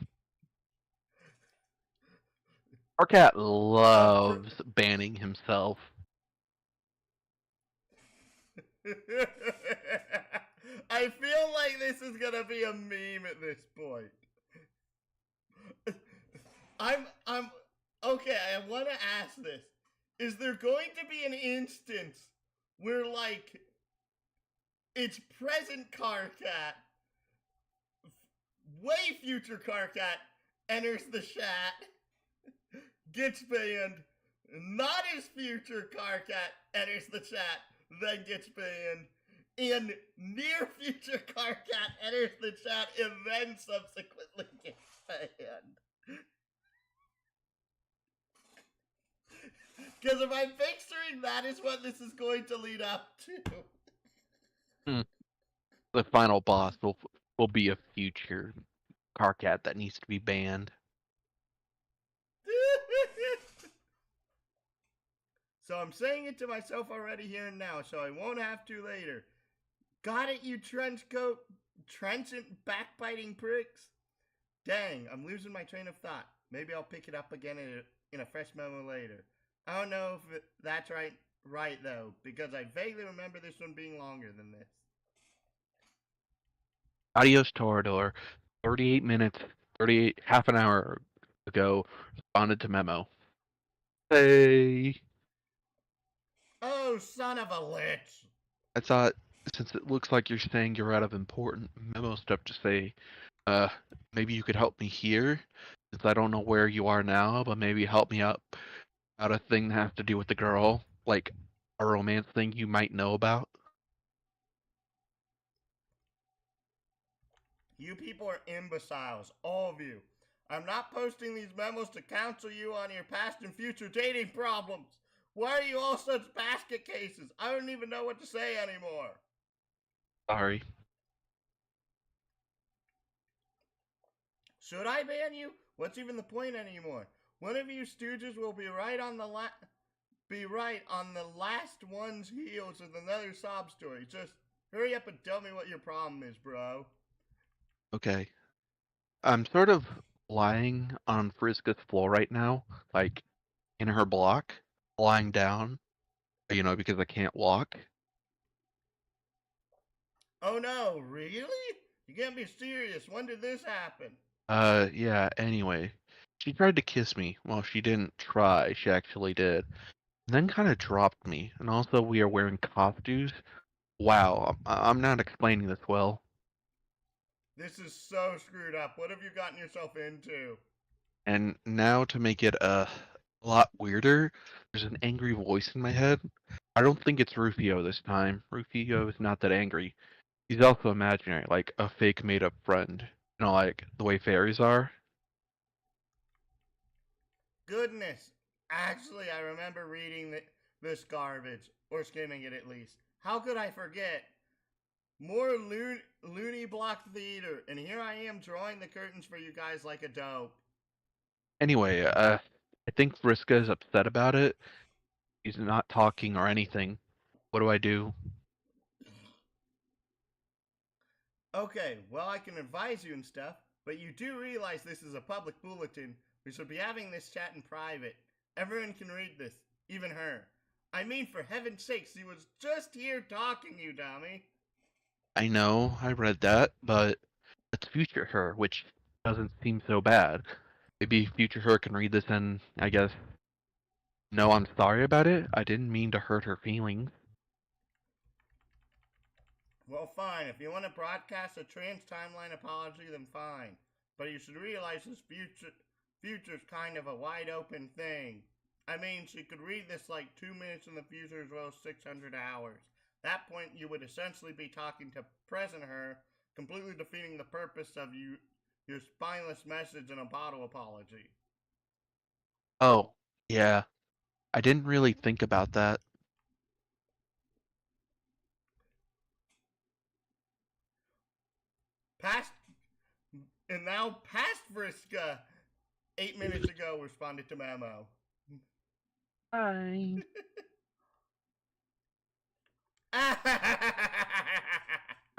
Karkat loves banning himself. I feel like this is gonna be a meme at this point. I'm okay, I wanna ask this. Is there going to be an instance where, like, it's present Karkat, way future Karkat enters the chat, gets banned, not as future Karkat enters the chat, then gets banned, and near future Karkat enters the chat and then subsequently gets banned? Because if I'm picturing that is what this is going to lead up to. The final boss will be a future Karkat that needs to be banned. So I'm saying it to myself already here and now, so I won't have to later. Got it, you trenchant backbiting pricks? Dang, I'm losing my train of thought. Maybe I'll pick it up again in a fresh memo later. I don't know if that's right though, because I vaguely remember this one being longer than this. Adios, Torador. 38 minutes, half an hour ago, responded to memo. Hey. Oh, son of a lich. I thought Since it looks like you're saying you're out of important memo stuff to say, maybe you could help me here, since I don't know where you are now, but maybe help me out a thing that has to do with the girl, like a romance thing you might know about. You people are imbeciles, all of you. I'm not posting these memos to counsel you on your past and future dating problems. Why are you all such basket cases? I don't even know what to say anymore. Sorry. Should I ban you? What's even the point anymore? One of you stooges will be right on the last one's heels with another sob story. Just hurry up and tell me what your problem is, bro. Okay. I'm sort of lying on Friska's floor right now, like in her block, lying down, because I can't walk. Oh no, really? You can't be serious. When did this happen? Yeah, anyway. She tried to kiss me. Well, she didn't try, she actually did. And then kind of dropped me. And also, we are wearing costumes. Wow, I'm not explaining this well. This is so screwed up. What have you gotten yourself into? And now to make it a lot weirder, there's an angry voice in my head. I don't think it's Rufio this time. Rufio is not that angry. He's also imaginary, like a fake made up friend. Like the way fairies are. Goodness. Actually, I remember reading this garbage, or skimming it at least. How could I forget? More loony block theater, and here I am drawing the curtains for you guys like a dope. Anyway, I think Vriska is upset about it. He's not talking or anything. What do I do? Okay, well, I can advise you and stuff, but you do realize this is a public bulletin. We should be having this chat in private. Everyone can read this, even her. I mean, for heaven's sakes, she was just here talking, you dummy. I know, I read that, but it's future her, which doesn't seem so bad. Maybe future her can read this and, I guess, no, I'm sorry about it. I didn't mean to hurt her feelings. Well, fine. If you want to broadcast a trans timeline apology, then fine. But you should realize this future's kind of a wide open thing. I mean, she could read this like 2 minutes in the future as well as 600 hours. At that point, you would essentially be talking to present her, completely defeating the purpose of your spineless message and a bottle apology. Oh, yeah. I didn't really think about that. Past and now past Vriska 8 minutes ago responded to Memo. Hi.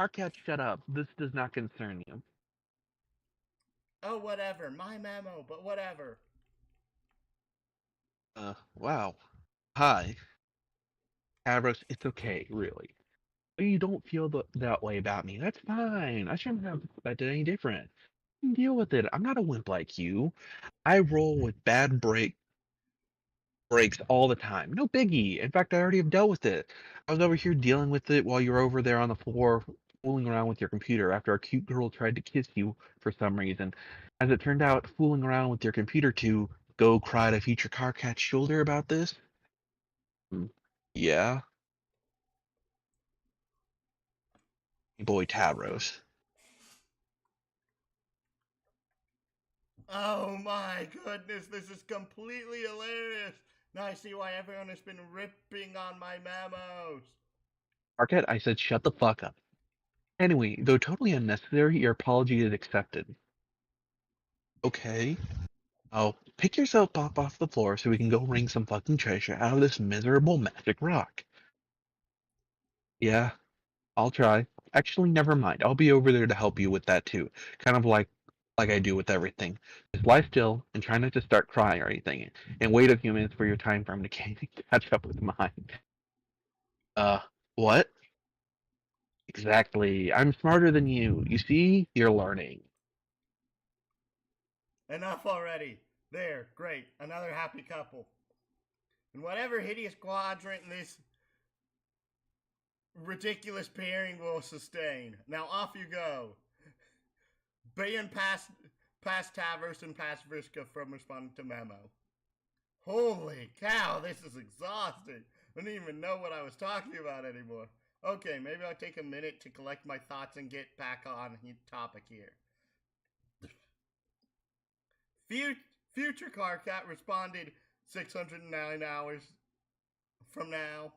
Arcat, shut up. This does not concern you. Oh, whatever. My memo, but whatever. Wow. Hi. Avros, it's okay, really. You don't feel that way about me. That's fine. I shouldn't have expected any different. Deal with it. I'm not a wimp like you. I roll with bad breaks all the time. No biggie. In fact, I already have dealt with it. I was over here dealing with it while you were over there on the floor fooling around with your computer after a cute girl tried to kiss you for some reason. As it turned out, fooling around with your computer to go cry to future Carcat's shoulder about this? Yeah, boy Tavros. Oh my goodness, this is completely hilarious. Now I see why everyone has been ripping on my memos. Carcat, I said shut the fuck up. Anyway, though totally unnecessary, your apology is accepted. Okay. Oh, pick yourself up off the floor so we can go wring some fucking treasure out of this miserable magic rock. Yeah, I'll try. Actually, never mind. I'll be over there to help you with that too. Kind of like I do with everything. Just lie still and try not to start crying or anything, and wait a few minutes for your time frame to catch up with mine. Uh, what? Exactly. I'm smarter than you. You see? You're learning. Enough already. There, great. Another happy couple. And whatever hideous quadrant this ridiculous pairing will sustain. Now off you go. Ban past Tavros and past Vriska from responding to Memo. Holy cow, this is exhausting. I didn't even know what I was talking about anymore. Okay, maybe I'll take a minute to collect my thoughts and get back on topic here. Future Carcat responded 609 hours from now.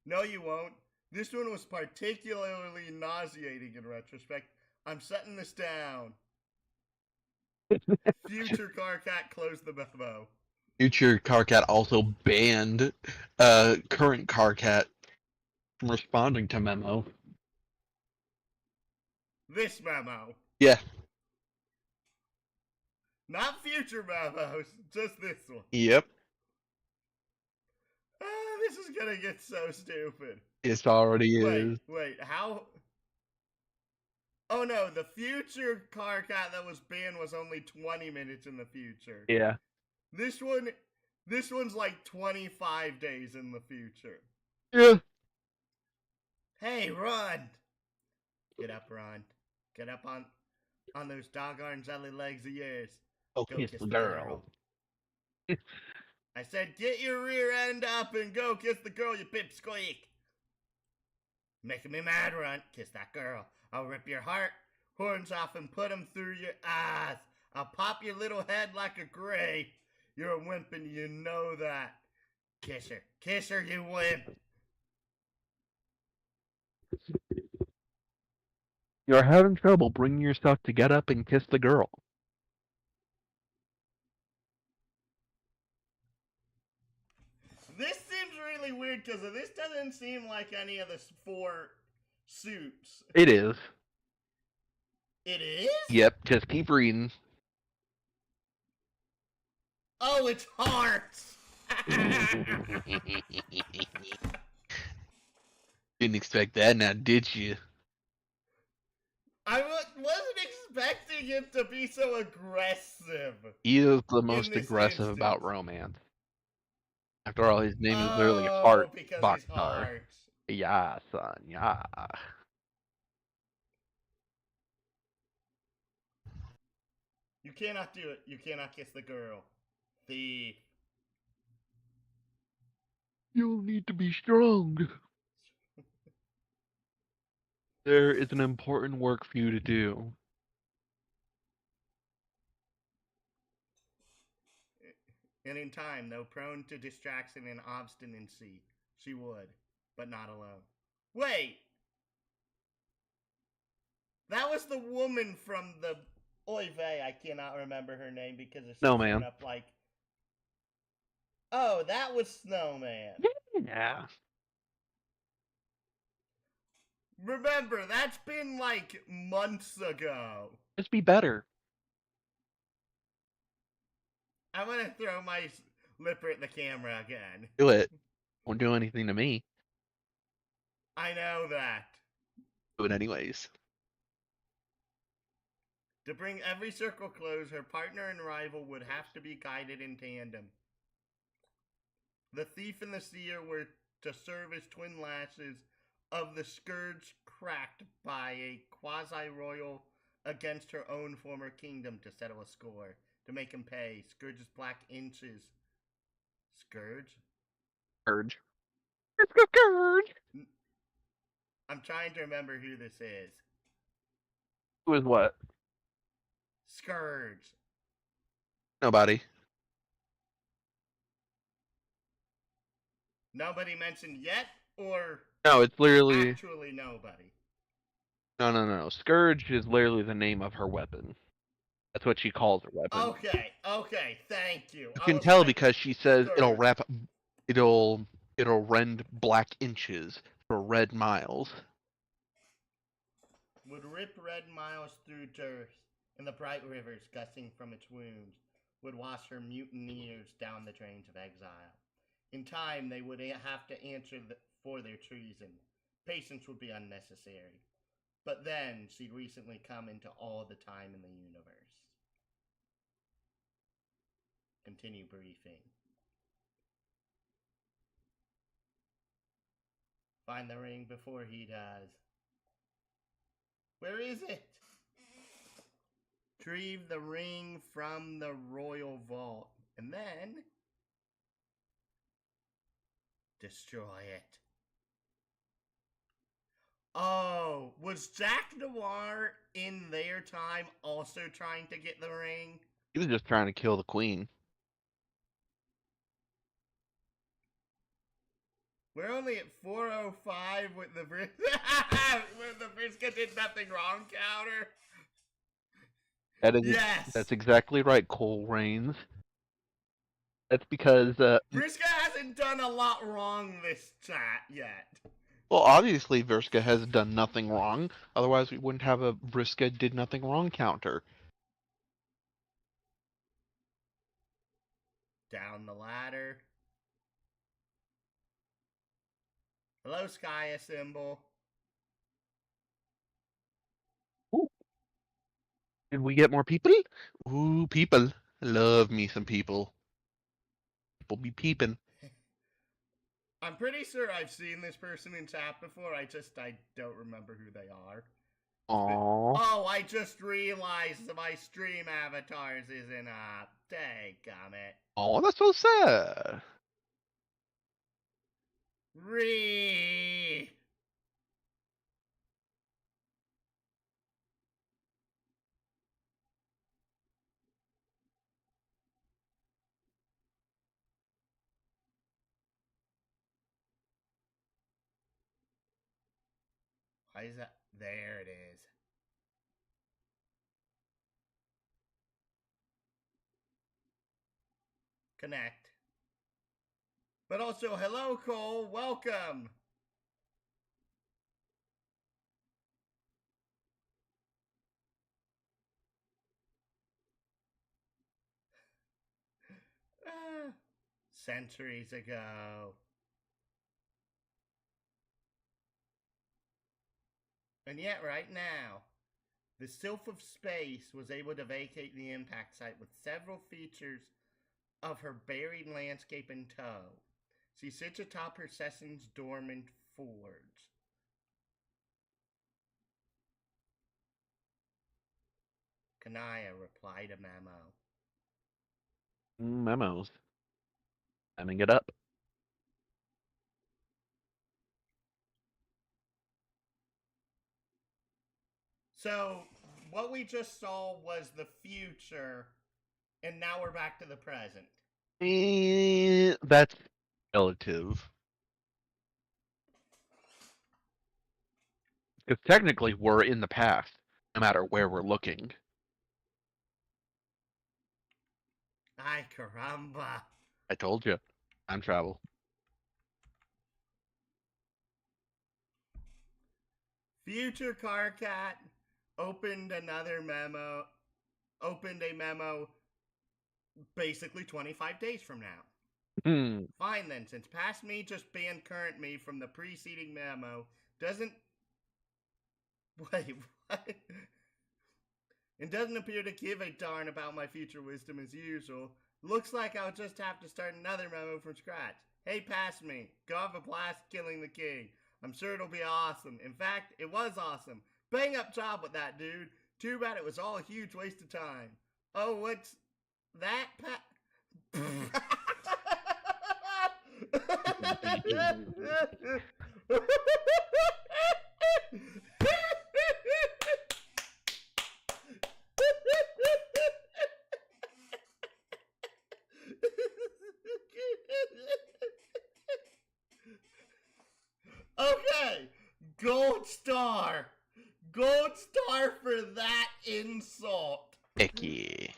No, you won't. This one was particularly nauseating in retrospect. I'm setting this down. Future Carcat closed the memo. Future Carcat also banned current Carcat from responding to memo. This memo. Yeah. Not future memos, just this one. Yep. This is gonna get so stupid. It already is. Wait, how? Oh no, the future Carcat that was banned was only 20 minutes in the future. Yeah. This one's like 25 days in the future. Yeah. Hey, run! Get up, run. Get up on those doggone jelly legs of yours. Oh, kiss the girl. I said, get your rear end up and go kiss the girl, you pipsqueak. Making me mad, Runt. Kiss that girl. I'll rip your horns off and put them through your eyes. I'll pop your little head like a grape. You're a wimp and you know that. Kiss her. Kiss her, you wimp. You're having trouble bringing yourself to get up and kiss the girl. This seems really weird because this doesn't seem like any of the 4 suits. It is. It is? Yep, just keep reading. Oh, it's hearts! Didn't expect that now, did you? I wasn't expecting him to be so aggressive. He is the most aggressive about romance. After all, his name is literally Heart Boxcar. Yeah, son, yeah. You cannot do it. You cannot kiss the girl. Thief. You'll need to be strong. There is an important work for you to do. And in time, though prone to distraction and obstinacy, she would, but not alone. Wait! That was the woman from the Oy vey, I cannot remember her name because it's Snowman. up like. Oh, that was Snowman. Yeah. Remember, that's been like months ago. Just be better. I'm gonna throw my lipper at the camera again. Do it. Won't do anything to me. I know that. Do it anyways. To bring every circle close, her partner and rival would have to be guided in tandem. The thief and the seer were to serve as twin lashes of the scourge cracked by a quasi-royal against her own former kingdom to settle a score, to make him pay. Scourge's black inches. Scourge? Scourge. Scourge. I'm trying to remember who this is. Who is what? Scourge. Nobody. Nobody mentioned yet, or No, it's literally actually nobody? No. Scourge is literally the name of her weapon. That's what she calls her weapon. Okay, thank you. You can tell because she says it'll rend black inches for red miles. Would rip red miles through turf, and the bright rivers gusting from its wounds would wash her mutineers down the drains of exile. In time, they would have to answer for their treason. Patience would be unnecessary. But then, she'd recently come into all the time in the universe. Continue briefing. Find the ring before he does. Where is it? Retrieve the ring from the royal vault. And then destroy it. Oh, was Jack Noir in their time also trying to get the ring? He was just trying to kill the queen. We're only at 4:05 with the with the Briska did nothing wrong counter. Yes! That's exactly right, Cole Rains. That's because Vriska hasn't done a lot wrong this chat yet. Well, obviously Verska has done nothing wrong. Otherwise, we wouldn't have a Vriska did nothing wrong counter. Down the ladder. Hello, Skya symbol. ooh, did we get more people? Ooh, people. Love me some people. People be peeping. I'm pretty sure I've seen this person in chat before. I don't remember who they are. Aww. Oh, I just realized that my stream avatars isn't up. Dadgummit. Oh, that's so sad. Ree. Why is that? There it is. Connect. But also, hello, Cole. Welcome. Centuries ago. And yet, right now, the Sylph of Space was able to vacate the impact site with several features of her buried landscape in tow. She sits atop her Sesson's dormant forge. Kanaya replied a memo. Memos. Summing it up. So, what we just saw was the future, and now we're back to the present. That's relative. Because technically we're in the past, no matter where we're looking. Ay caramba. I told you. Time travel. Future Carcat opened a memo basically 25 days from now. Fine then, since past me just banned current me from the preceding memo, doesn't... Wait, what? It doesn't appear to give a darn about my future wisdom as usual. Looks like I'll just have to start another memo from scratch. Hey, past me. Go have a blast killing the king. I'm sure it'll be awesome. In fact, it was awesome. Bang up job with that, dude. Too bad it was all a huge waste of time. Oh, what's that, Okay, gold star. Gold star for that insult. Icky.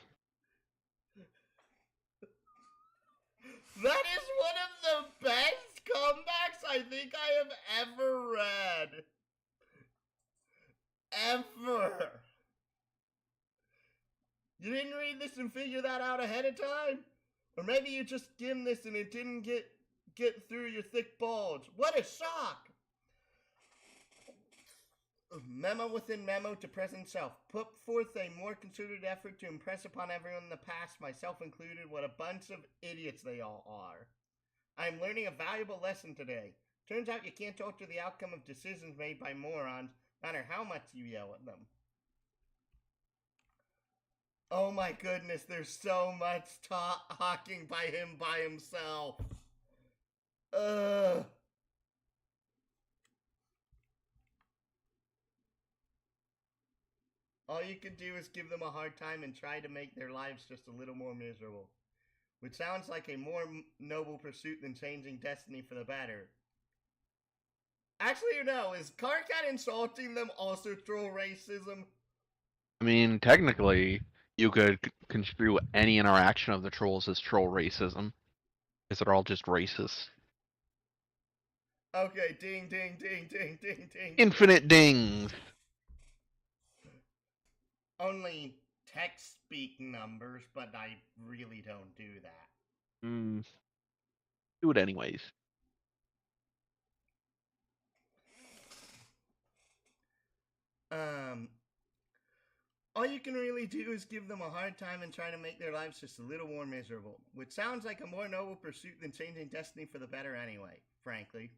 That is one of the best comebacks I think I have ever read. Ever. You didn't read this and figure that out ahead of time? Or maybe you just skimmed this and it didn't get through your thick bulge. What a shock! Memo within memo to present self. Put forth a more concerted effort to impress upon everyone in the past, myself included, what a bunch of idiots they all are. I am learning a valuable lesson today. Turns out you can't alter the outcome of decisions made by morons, no matter how much you yell at them. Oh my goodness, there's so much talking by him by himself. Ugh. All you can do is give them a hard time and try to make their lives just a little more miserable. Which sounds like a more noble pursuit than changing destiny for the better. Actually, no, is Carcat insulting them also troll racism? I mean, technically, You could construe any interaction of the trolls as troll racism, because they're all just racist. Okay, ding, ding, ding, ding, ding, ding. Infinite dings! Only text speak numbers, but I really don't do that. Do it anyways. All you can really do is give them a hard time and try to make their lives just a little more miserable, which sounds like a more noble pursuit than changing destiny for the better anyway, frankly.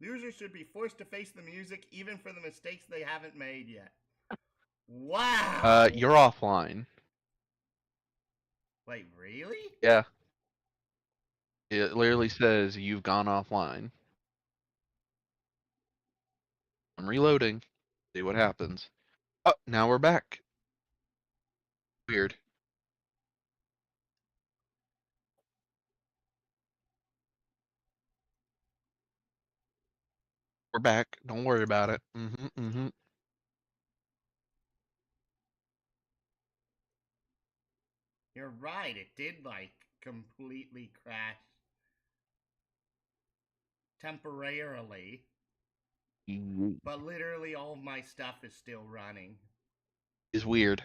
Losers should be forced to face the music even for the mistakes they haven't made yet. Wow! You're offline. Wait, really? Yeah. It literally says you've gone offline. I'm reloading. See what happens. Oh, now we're back. Weird. We're back. Don't worry about it. You're right, it did, like, completely crash. Temporarily. But literally all of my stuff is still running. Is weird.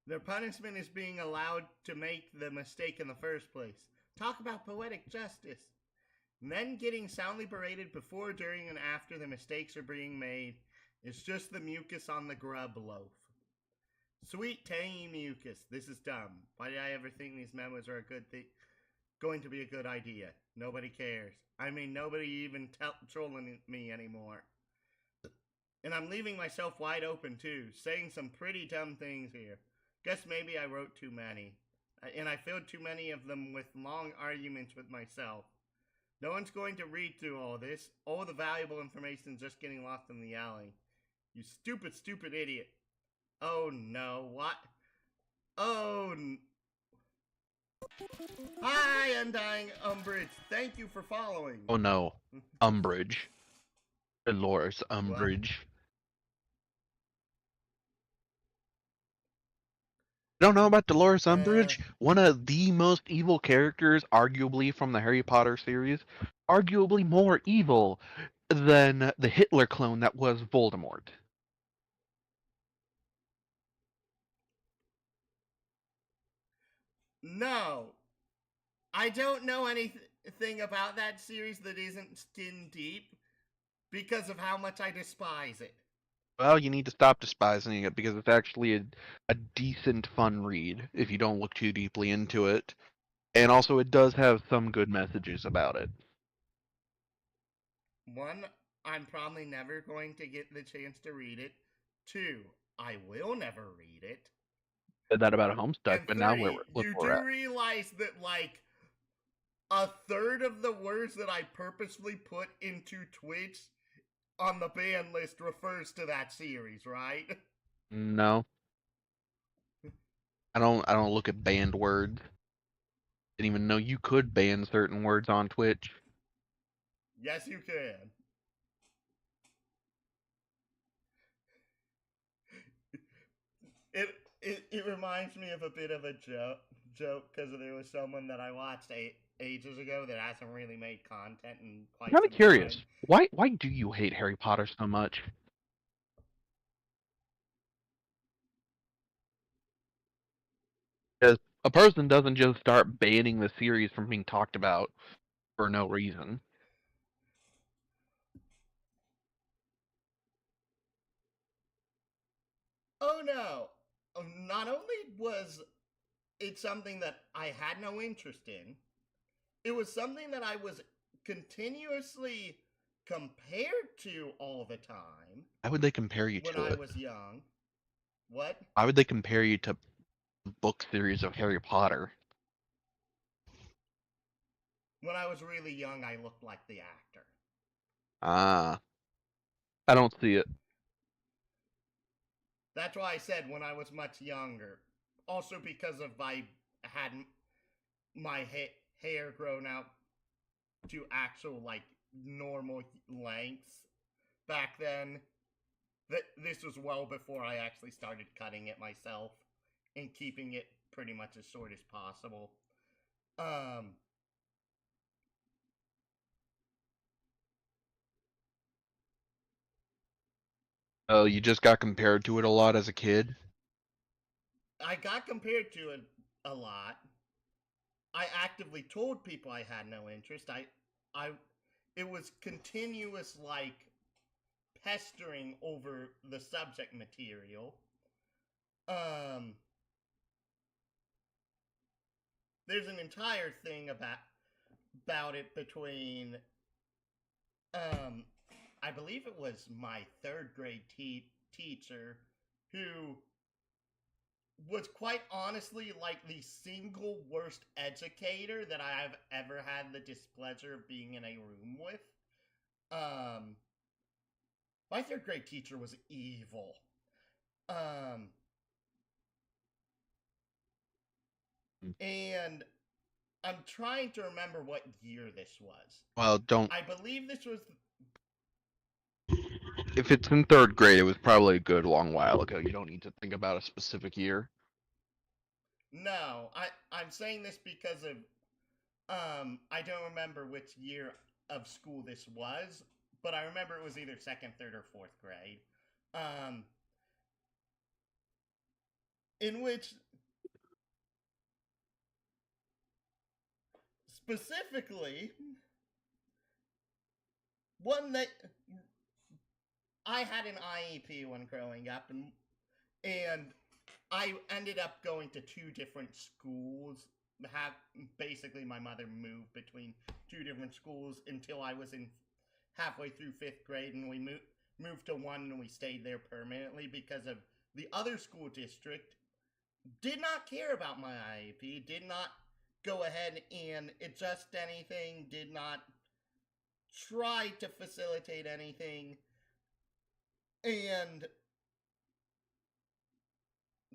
Their punishment is being allowed to make the mistake in the first place. Talk about poetic justice. And then getting soundly berated before, during, and after the mistakes are being made is just the mucus on the grub loaf. Sweet, tangy mucus. This is dumb. Why did I ever think these memos are a good thing? Going to be a good idea. Nobody cares. I mean, nobody even trolling me anymore. And I'm leaving myself wide open too, saying some pretty dumb things here. Guess maybe I wrote too many. And I filled too many of them with long arguments with myself. No one's going to read through all this. All the valuable information is just getting lost in the alley. You stupid, stupid idiot. Oh no, what? Oh Hi, Undying Umbridge. Thank you for following. Oh no. Umbridge. Dolores Umbridge. Don't know about Dolores Umbridge? One of the most evil characters, arguably, from the Harry Potter series. Arguably more evil than the Hitler clone that was Voldemort. No. I don't know anything about that series that isn't skin deep because of how much I despise it. Well, you need to stop despising it because it's actually a decent, fun read if you don't look too deeply into it. And also, it does have some good messages about it. One, I'm probably never going to get the chance to read it. Two, I will never read it. Said that about Homestuck, And but three, now look you where we're do at. realize that, like, a third of the words that I purposely put into Twitch on the ban list refers to that series, right? No, I don't look at banned words. Didn't even know you could ban certain words on Twitch. Yes, you can. It reminds me of a bit of a joke because there was someone that I watched ages ago that hasn't really made content in quite I'm kind some of curious. time. Why do you hate Harry Potter so much? Because a person doesn't just start banning the series from being talked about for no reason. Oh no! Not only was it something that I had no interest in, it was something that I was continuously compared to all the time Why would they compare you when to I it? was young. What? Why would they compare you to book series of Harry Potter? When I was really young, I looked like the actor. Ah, I don't see it. That's why I said when I was much younger. Also because of I had my hair grown out to actual, like, normal lengths. back then. This was well before I actually started cutting it myself and keeping it pretty much as short as possible. Oh, you just got compared to it a lot as a kid? I got compared to it a lot. I actively told people I had no interest. It was continuous, like, pestering over the subject material. There's an entire thing about it between, I believe it was my third grade teacher who was quite honestly like the single worst educator that I've ever had the displeasure of being in a room with. My third grade teacher was evil. And I'm trying to remember what year this was. Well, don't. I believe this was. If it's in third grade, it was probably a good long while ago. You don't need to think about a specific year. No, I'm saying this because of I don't remember which year of school this was, but I remember it was either second, third, or fourth grade. In which specifically one that I had an IEP when growing up, and I ended up going to two different schools. Basically, my mother moved between two different schools until I was in halfway through fifth grade, and we moved to one, and we stayed there permanently because of the other school district did not care about my IEP, did not go ahead and adjust anything, did not try to facilitate anything, and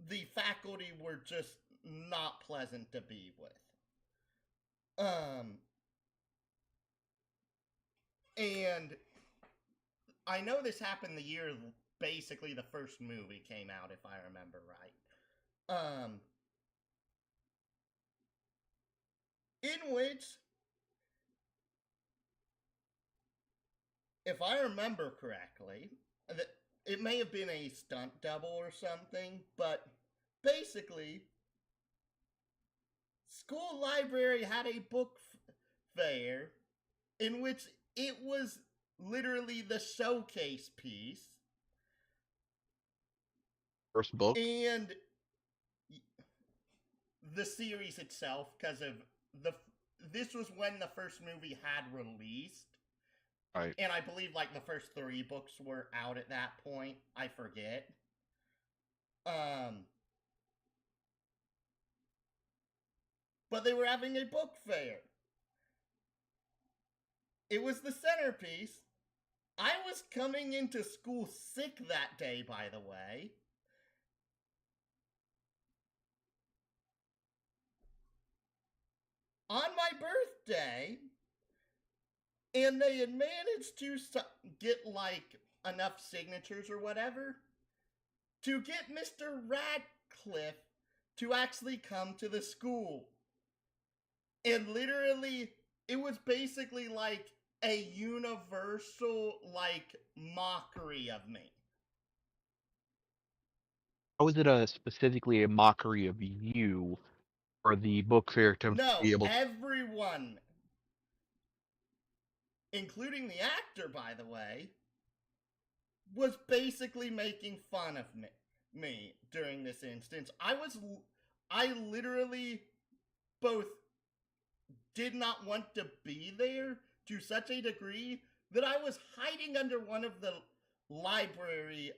the faculty were just not pleasant to be with. And I know this happened the year basically the first movie came out, if I remember right. In which, if I remember correctly, it may have been a stunt double or something, but basically, school library had a book fair in which it was literally the showcase piece. First book? And the series itself, because of this was when the first movie had released. Right. And I believe like the first 3 books were out at that point. I forget. But they were having a book fair. It was the centerpiece. I was coming into school sick that day, by the way. On my birthday, and they had managed to get like enough signatures or whatever to get Mr. Radcliffe to actually come to the school. And literally, it was basically like a universal like mockery of me. How is it specifically a mockery of you for the book fair to No, be able to... everyone, including the actor, by the way, was basically making fun of me during this instance. I literally both did not want to be there to such a degree that I was hiding under one of the library,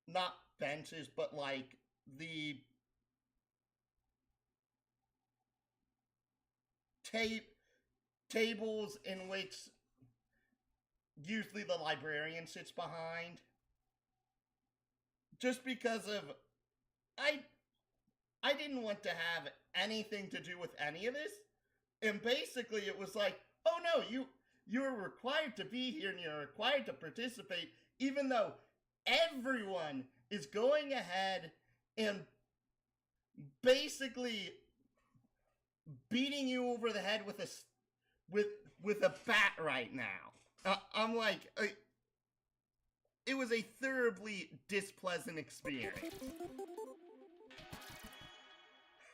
not benches, but like the tables in which usually the librarian sits behind. Just because of I didn't want to have anything to do with any of this. And basically it was like, oh no, You're required to be here and you're required to participate, even though everyone is going ahead and basically beating you over the head with a bat right now. I'm like, it was a thoroughly displeasant experience.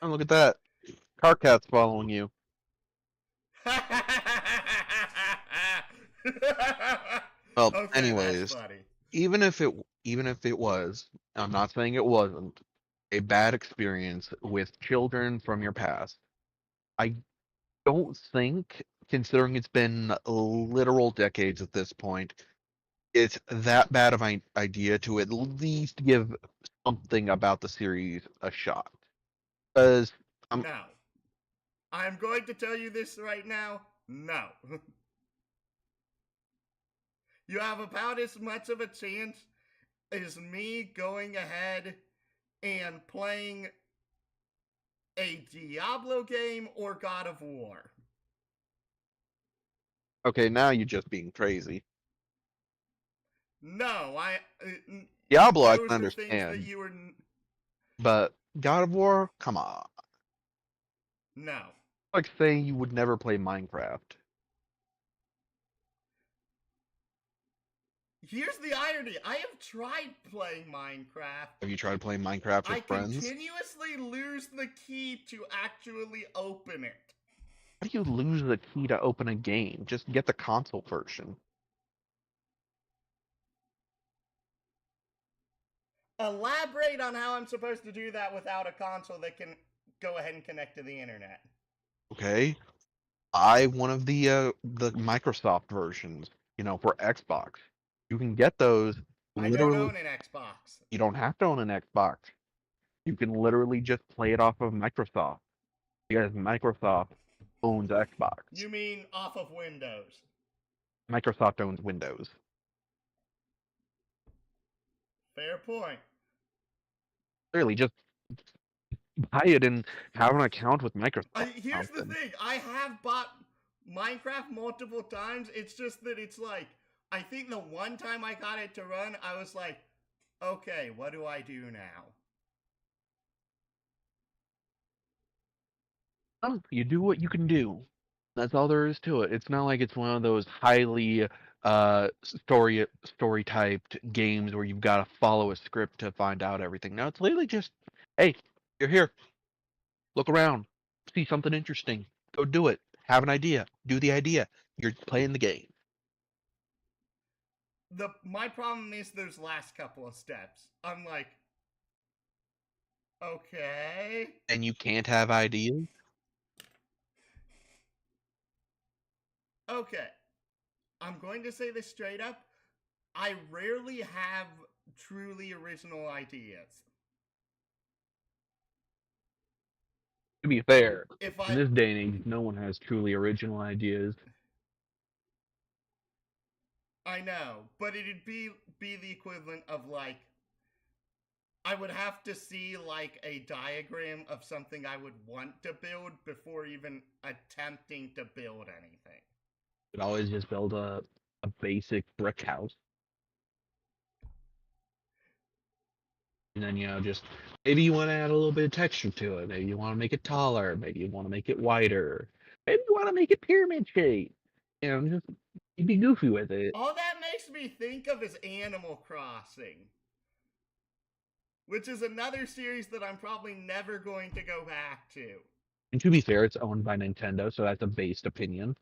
Oh, look at that. Carcat's following you. Well, Okay, anyways, that's funny. even if it was, I'm not saying it wasn't, a bad experience with children from your past, I don't think, considering it's been literal decades at this point, it's that bad of an idea to at least give something about the series a shot. Because No. I'm going to tell you this right now. No. You have about as much of a chance as me going ahead and playing a Diablo game or God of War. okay, now you're just being crazy. No, Diablo, I those can are things that understand, you were. but God of War, come on. No. Like saying you would never play Minecraft. Here's the irony. I have tried playing Minecraft. Have you tried playing Minecraft I with friends? continuously lose the key to actually open it. How do you lose the key to open a game? Just get the console version. Elaborate on how I'm supposed to do that without a console that can go ahead and connect to the internet. Okay? Buy one of the Microsoft versions, for Xbox. You can get those I don't literally. own an Xbox. You don't have to own an Xbox. You can literally just play it off of Microsoft. Because Microsoft owns Xbox. You mean off of Windows? Microsoft owns Windows. Fair point. Clearly, just buy it and have an account with Microsoft. Here's the thing. I have bought Minecraft multiple times. It's just that it's like, I think the one time I got it to run, I was like, okay, what do I do now? You do what you can do. That's all there is to it. It's not like it's one of those highly story typed games where you've got to follow a script to find out everything. No, it's literally just, hey, you're here. Look around. See something interesting. Go do it. Have an idea. Do the idea. You're playing the game. My problem is those last couple of steps. I'm like, okay. And you can't have ideas? Okay. I'm going to say this straight up. I rarely have truly original ideas. To be fair, If in this day and age, no one has truly original ideas. I know, but it'd be the equivalent of like, I would have to see like a diagram of something I would want to build before even attempting to build anything. You could always just build a basic brick house. And then, just maybe you want to add a little bit of texture to it. Maybe you want to make it taller. Maybe you want to make it wider. Maybe you want to make it pyramid shaped. Just be goofy with it. All that makes me think of is Animal Crossing, which is another series that I'm probably never going to go back to. And to be fair, it's owned by Nintendo, so that's a based opinion.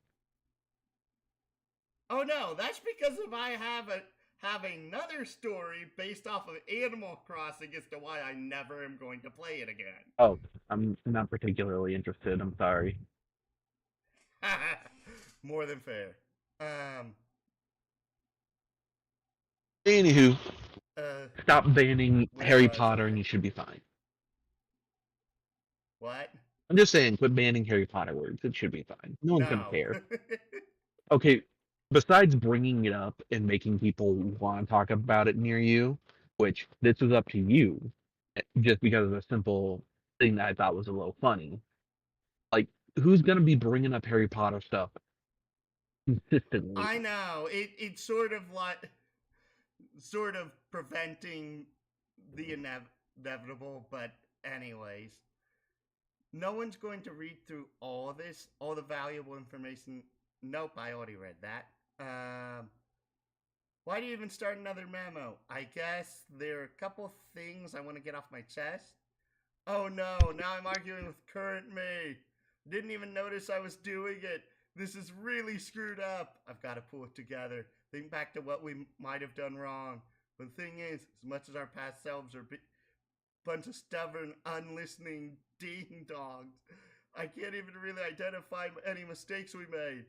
Oh no, that's because if I have another story based off of Animal Crossing as to why I never am going to play it again. Oh, I'm not particularly interested. I'm sorry. More than fair. Anywho, stop banning Harry Potter and you should be fine. What? I'm just saying, quit banning Harry Potter words. It should be fine. No one's gonna care. Okay, besides bringing it up and making people want to talk about it near you, which this was up to you, just because of a simple thing that I thought was a little funny. Like, who's gonna be bringing up Harry Potter stuff consistently. I know. It's sort of preventing the inevitable, but anyways. No one's going to read through all this, all the valuable information. Nope, I already read that. Why do you even start another memo? I guess there are a couple things I want to get off my chest. Oh no, now I'm arguing with current me. Didn't even notice I was doing it. This is really screwed up. I've got to pull it together. Think back to what we might have done wrong. But the thing is, as much as our past selves are bunch of stubborn, unlistening ding dogs, I can't even really identify any mistakes we made.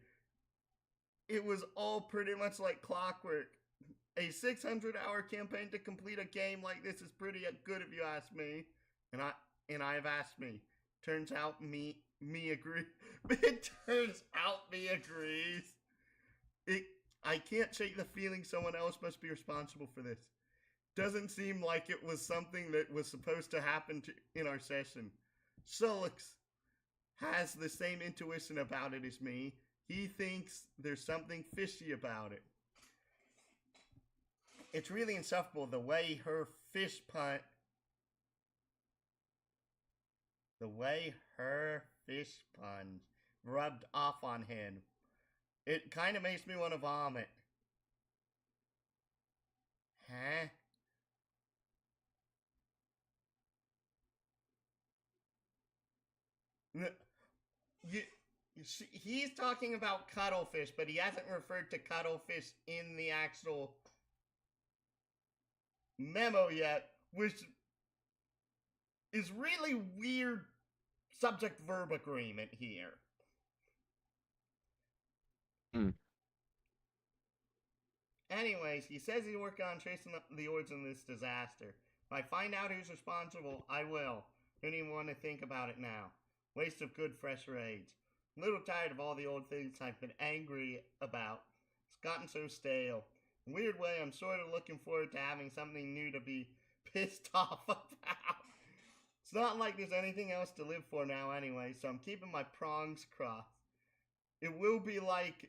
It was all pretty much like clockwork. A 600-hour campaign to complete a game like this is pretty good if you ask me. And I've asked me. Turns out me agree. It turns out me agrees. I can't shake the feeling someone else must be responsible for this. Doesn't seem like it was something that was supposed to happen in our session. Solix has the same intuition about it as me. He thinks there's something fishy about it. It's really insufferable the way her fish punch rubbed off on him. It kind of makes me want to vomit. Huh? He's talking about cuttlefish, but he hasn't referred to cuttlefish in the actual memo yet, which is really weird subject-verb agreement here. Anyways, he says he's working on tracing the origin of this disaster. If I find out who's responsible, I will. Don't even want to think about it now. Waste of good, fresh rage. I'm a little tired of all the old things I've been angry about. It's gotten so stale. In a weird way, I'm sort of looking forward to having something new to be pissed off about. It's not like there's anything else to live for now anyway, so I'm keeping my prongs crossed. It will be like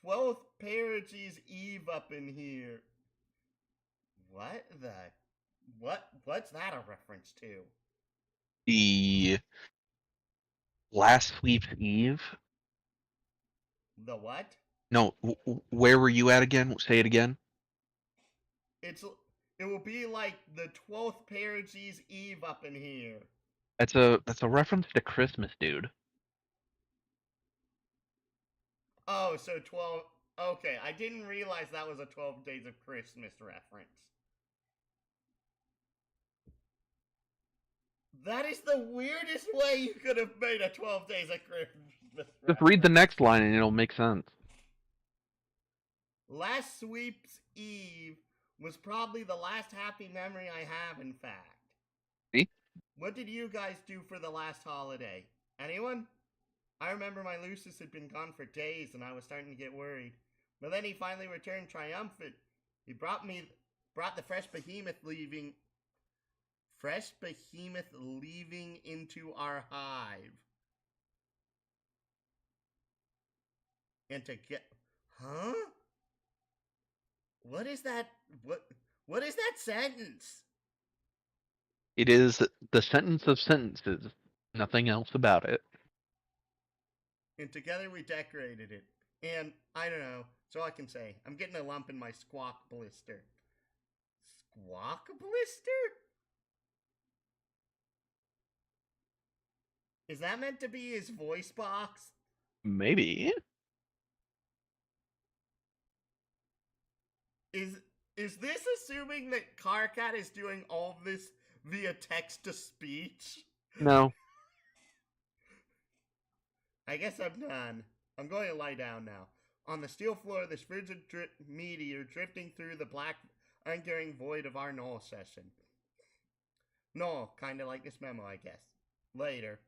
12th Perigees Eve up in here. What's that a reference to? The last sweep's eve. The what? No, where were you at again? Say it again. It will be like the 12th Perigees Eve up in here. That's a reference to Christmas, dude. Oh, so 12. Okay, I didn't realize that was a 12 Days of Christmas reference. That is the weirdest way you could have made a 12 Days of Christmas reference. Just read the next line and it'll make sense. Last Sweep's Eve was probably the last happy memory I have, in fact. See? What did you guys do for the last holiday? Anyone? I remember my Lucius had been gone for days and I was starting to get worried. But then he finally returned triumphant. He brought the fresh behemoth leaving into our hive. And to get... Huh? What is that? What is that sentence? It is the sentence of sentences. Nothing else about it. And together we decorated it. And, I don't know, that's all I can say. I'm getting a lump in my squawk blister. Squawk blister? Is that meant to be his voice box? Maybe. Is this assuming that Carcat is doing all of this via text-to-speech? No. I guess I'm done. I'm going to lie down now. On the steel floor of this frigid meteor drifting through the black, uncaring void of our null session. Null, kinda like this memo, I guess. Later.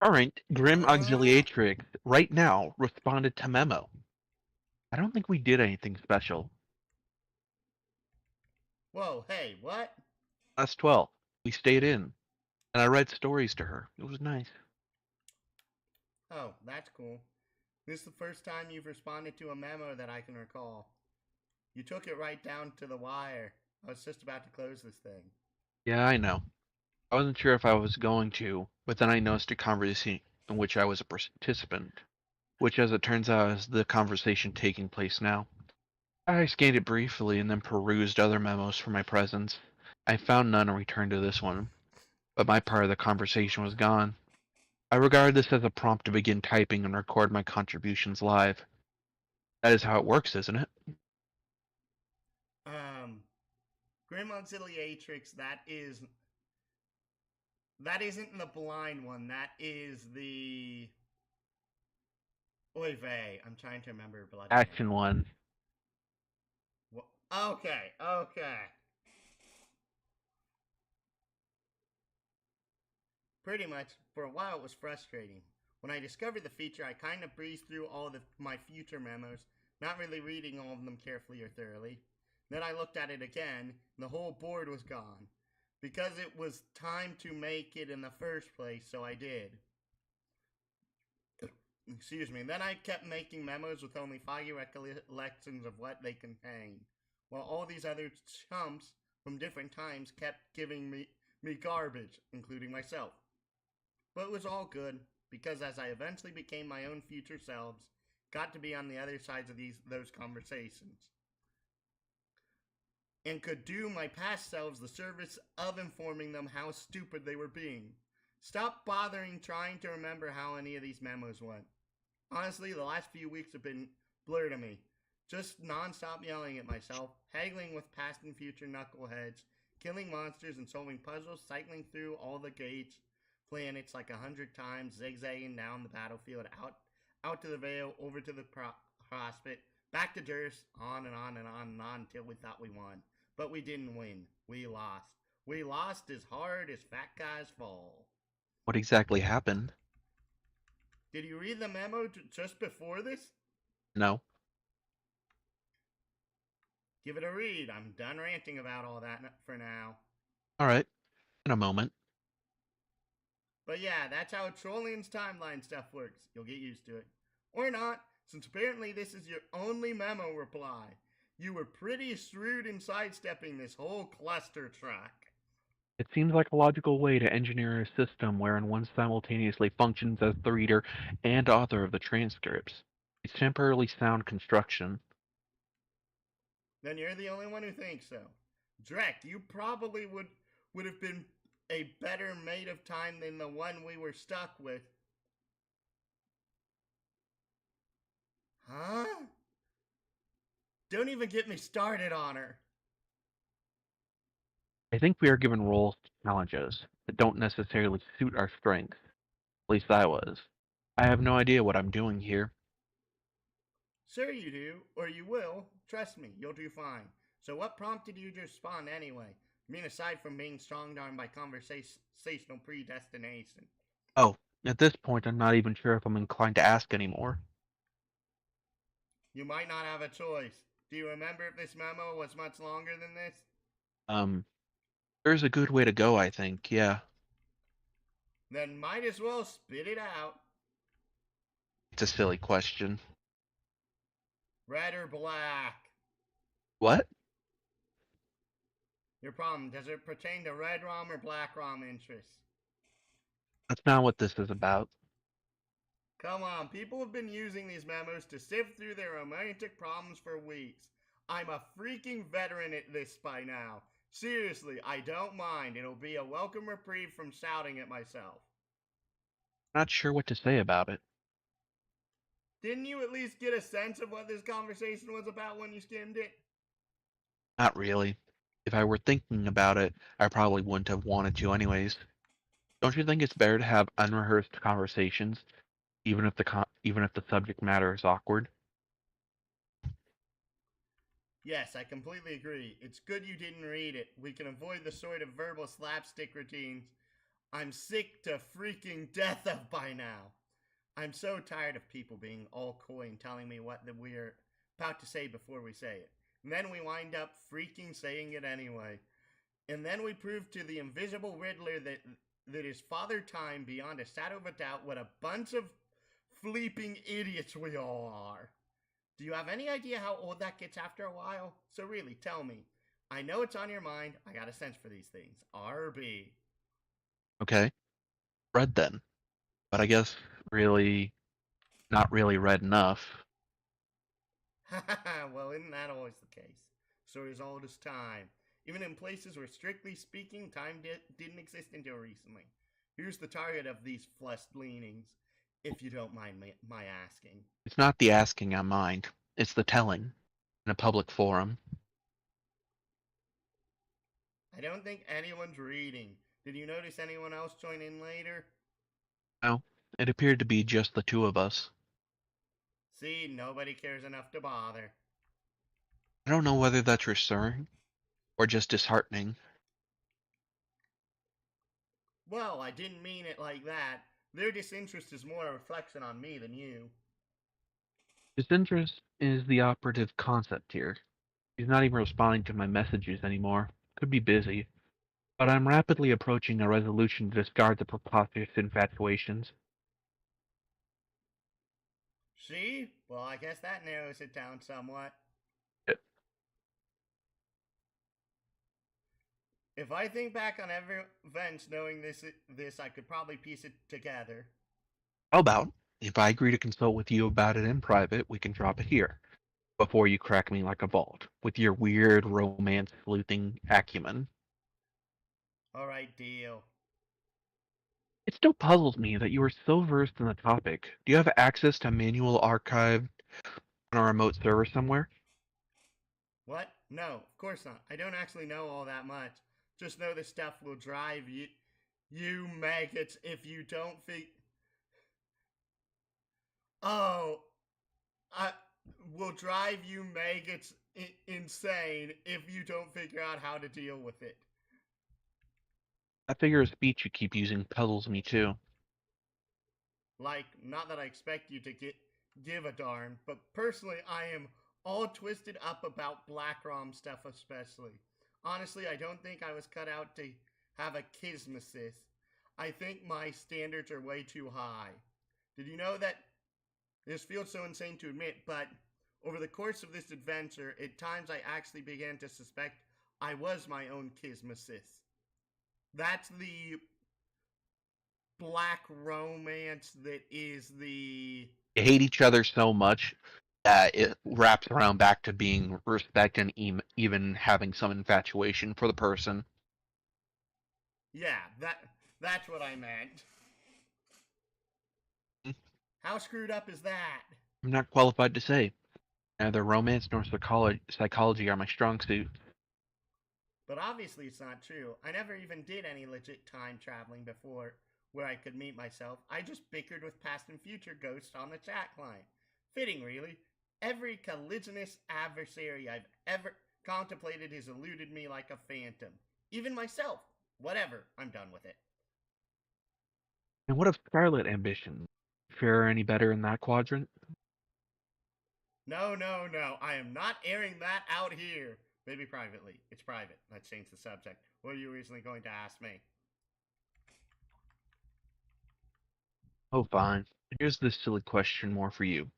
Alright, Grim Auxiliatrix, right now, responded to memo. I don't think we did anything special. Whoa, hey, what? Last 12, we stayed in, and I read stories to her. It was nice. Oh, that's cool. This is the first time you've responded to a memo that I can recall. You took it right down to the wire. I was just about to close this thing. Yeah, I know. I wasn't sure if I was going to, but then I noticed a conversation in which I was a participant, which, as it turns out, is the conversation taking place now. I scanned it briefly and then perused other memos for my presence. I found none and returned to this one, but my part of the conversation was gone. I regard this as a prompt to begin typing and record my contributions live. That is how it works, isn't it? Grim Auxiliatrix, that isn't the blind one. That is the Oy vey. I'm trying to remember bloody Action name. one. Okay. Pretty much, for a while it was frustrating. When I discovered the feature, I kind of breezed through all of my future memos, not really reading all of them carefully or thoroughly. Then I looked at it again, and the whole board was gone. Because it was time to make it in the first place, so I did. Excuse me. Then I kept making memos with only foggy recollections of what they contained, while all these other chumps from different times kept giving me garbage, including myself. But it was all good, because as I eventually became my own future selves, got to be on the other sides of those conversations, and could do my past selves the service of informing them how stupid they were being. Stop bothering trying to remember how any of these memos went. Honestly, the last few weeks have been blur to me. Just non-stop yelling at myself, haggling with past and future knuckleheads, killing monsters and solving puzzles, cycling through all the gates, planets like 100 times, zigzagging down the battlefield, out to the Vale, over to the Prospect, back to Durst, on and on and on and on until we thought we won. But we didn't win. We lost. We lost as hard as fat guys fall. What exactly happened? Did you read the memo just before this? No. Give it a read. I'm done ranting about all that for now. Alright. In a moment. But yeah, that's how Trollion's timeline stuff works. You'll get used to it. Or not, since apparently this is your only memo reply. You were pretty shrewd in sidestepping this whole cluster track. It seems like a logical way to engineer a system wherein one simultaneously functions as the reader and author of the transcripts. It's temporarily sound construction. Then you're the only one who thinks so. Drek, you probably would have been a better mate of time than the one we were stuck with. Huh? Don't even get me started on her. I think we are given roles to challenges that don't necessarily suit our strengths. At least I was. I have no idea what I'm doing here. Sure you do, or you will. Trust me, you'll do fine. So what prompted you to respond anyway? I mean, aside from being strong-armed by conversational predestination. Oh, at this point I'm not even sure if I'm inclined to ask anymore. You might not have a choice. Do you remember if this memo was much longer than this? There's a good way to go, I think, yeah. Then might as well spit it out. It's a silly question. Red or black? What? Your problem, does it pertain to red ROM or black ROM interests? That's not what this is about. Come on, people have been using these memos to sift through their romantic problems for weeks. I'm a freaking veteran at this by now. Seriously, I don't mind. It'll be a welcome reprieve from shouting at myself. Not sure what to say about it. Didn't you at least get a sense of what this conversation was about when you skimmed it? Not really. If I were thinking about it, I probably wouldn't have wanted to anyways. Don't you think it's better to have unrehearsed conversations, even if the subject matter is awkward? Yes, I completely agree. It's good you didn't read it. We can avoid the sort of verbal slapstick routines I'm sick to freaking death of by now. I'm so tired of people being all coy and telling me what we're about to say before we say it. And then we wind up freaking saying it anyway. And then we prove to the invisible Riddler that is Father Time beyond a shadow of a doubt what a bunch of fleeping idiots we all are. Do you have any idea how old that gets after a while? So really, tell me. I know it's on your mind. I got a sense for these things. RB. Okay, read then. But I guess really not really read enough. Well, isn't that always the case? So as old as time. Even in places where, strictly speaking, time didn't exist until recently. Here's the target of these fleshed leanings, if you don't mind my asking. It's not the asking I mind, it's the telling in a public forum. I don't think anyone's reading. Did you notice anyone else join in later? No, it appeared to be just the two of us. See, nobody cares enough to bother. I don't know whether that's reassuring or just disheartening. Well, I didn't mean it like that. Their disinterest is more a reflection on me than you. Disinterest is the operative concept here. He's not even responding to my messages anymore. Could be busy. But I'm rapidly approaching a resolution to discard the preposterous infatuations. See? Well, I guess that narrows it down somewhat. It- If I think back on every event knowing this, I could probably piece it together. How about, if I agree to consult with you about it in private, we can drop it here, before you crack me like a vault, with your weird romance sleuthing acumen. Alright, deal. It still puzzles me that you are so versed in the topic. Do you have access to manual archive on a remote server somewhere? What? No, of course not. I don't actually know all that much. Just know this stuff will drive you maggots if you don't Oh, I will drive you maggots insane if you don't figure out how to deal with it. That figure of speech you keep using puzzles me too. Like, not that I expect you to give a darn, but personally, I am all twisted up about Black Rom stuff, especially. Honestly, I don't think I was cut out to have a kismesis. I think my standards are way too high. Did you know that? This feels so insane to admit, but over the course of this adventure, at times I actually began to suspect I was my own kismesis. That's the black romance that is the... You hate each other so much that it wraps around back to being respect and even having some infatuation for the person. Yeah, that's what I meant. How screwed up is that? I'm not qualified to say. Neither romance nor psychology are my strong suit. But obviously it's not true. I never even did any legit time traveling before where I could meet myself. I just bickered with past and future ghosts on the chat client. Fitting, really. Every collisionist adversary I've ever contemplated has eluded me like a phantom. Even myself. Whatever, I'm done with it. And what of Scarlet ambition? Fare any better in that quadrant? No, no, no. I am not airing that out here. Maybe privately. It's private. Let's change the subject. What are you originally going to ask me? Oh, fine. Here's this silly question more for you.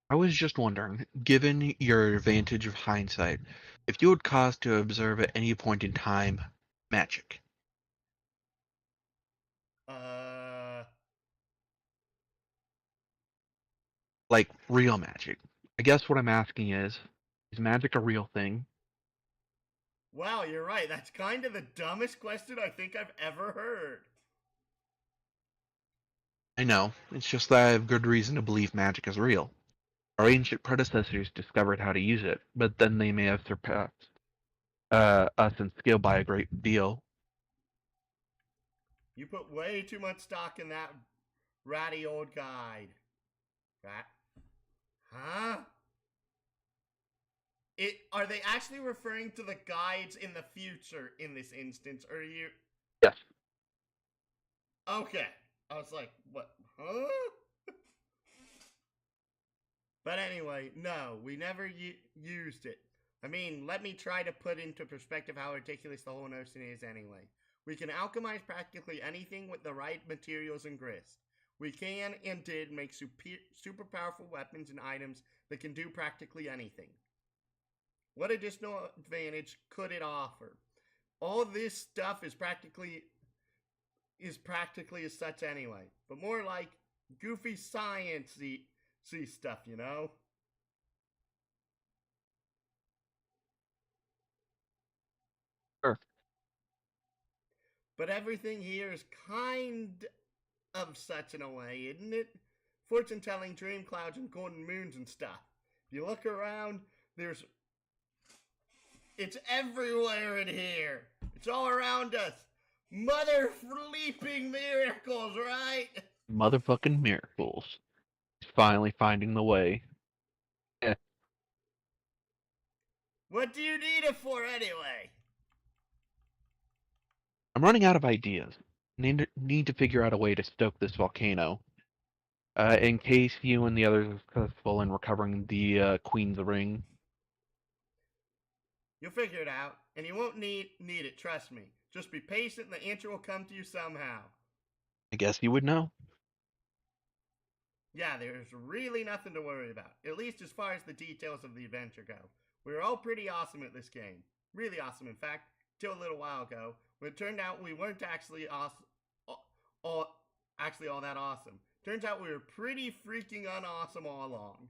I was just wondering, given your advantage of hindsight, if you would cause to observe at any point in time magic. Uh, Like real magic. I guess what I'm asking is magic a real thing? wow, you're right. That's kind of the dumbest question I think I've ever heard. I know, it's just that I have good reason to believe magic is real. Our ancient predecessors discovered how to use it, but then they may have surpassed us in skill by a great deal. You put way too much stock in that ratty old guide. Rat? Huh? Are they actually referring to the guides in the future in this instance, or are you... Yes. Okay. I was like, what? Huh? But anyway, no, we never used it. I mean, let me try to put into perspective how ridiculous the whole notion is anyway. We can alchemize practically anything with the right materials and grist. We can and did make super powerful weapons and items that can do practically anything. What additional advantage could it offer? All this stuff is practically as such anyway, but more like goofy science-y stuff, you know? Sure. But everything here is kind of such in a way, isn't it? Fortune telling, dream clouds, and golden moons and stuff. If you look around, it's everywhere in here. It's all around us. Mother leaping miracles, right? Motherfucking miracles. Finally finding the way. Yeah. What do you need it for anyway? I'm running out of ideas. Need to figure out a way to stoke this volcano. In case you and the others are successful in recovering the Queen's Ring. You'll figure it out, and you won't need it, trust me. Just be patient and the answer will come to you somehow. I guess you would know. Yeah, there's really nothing to worry about, at least as far as the details of the adventure go. We were all pretty awesome at this game. Really awesome, in fact, till a little while ago, when it turned out we weren't actually all that awesome. Turns out we were pretty freaking unawesome all along.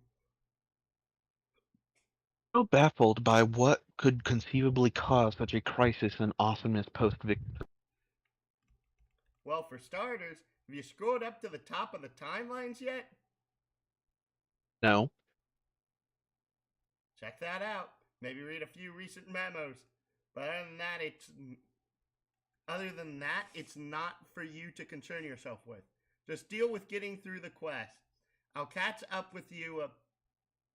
So baffled by what could conceivably cause such a crisis in awesomeness post-victory. Well, for starters, have you scrolled up to the top of the timelines yet? No. Check that out. Maybe read a few recent memos. But other than that, it's not for you to concern yourself with. Just deal with getting through the quest. I'll catch up with you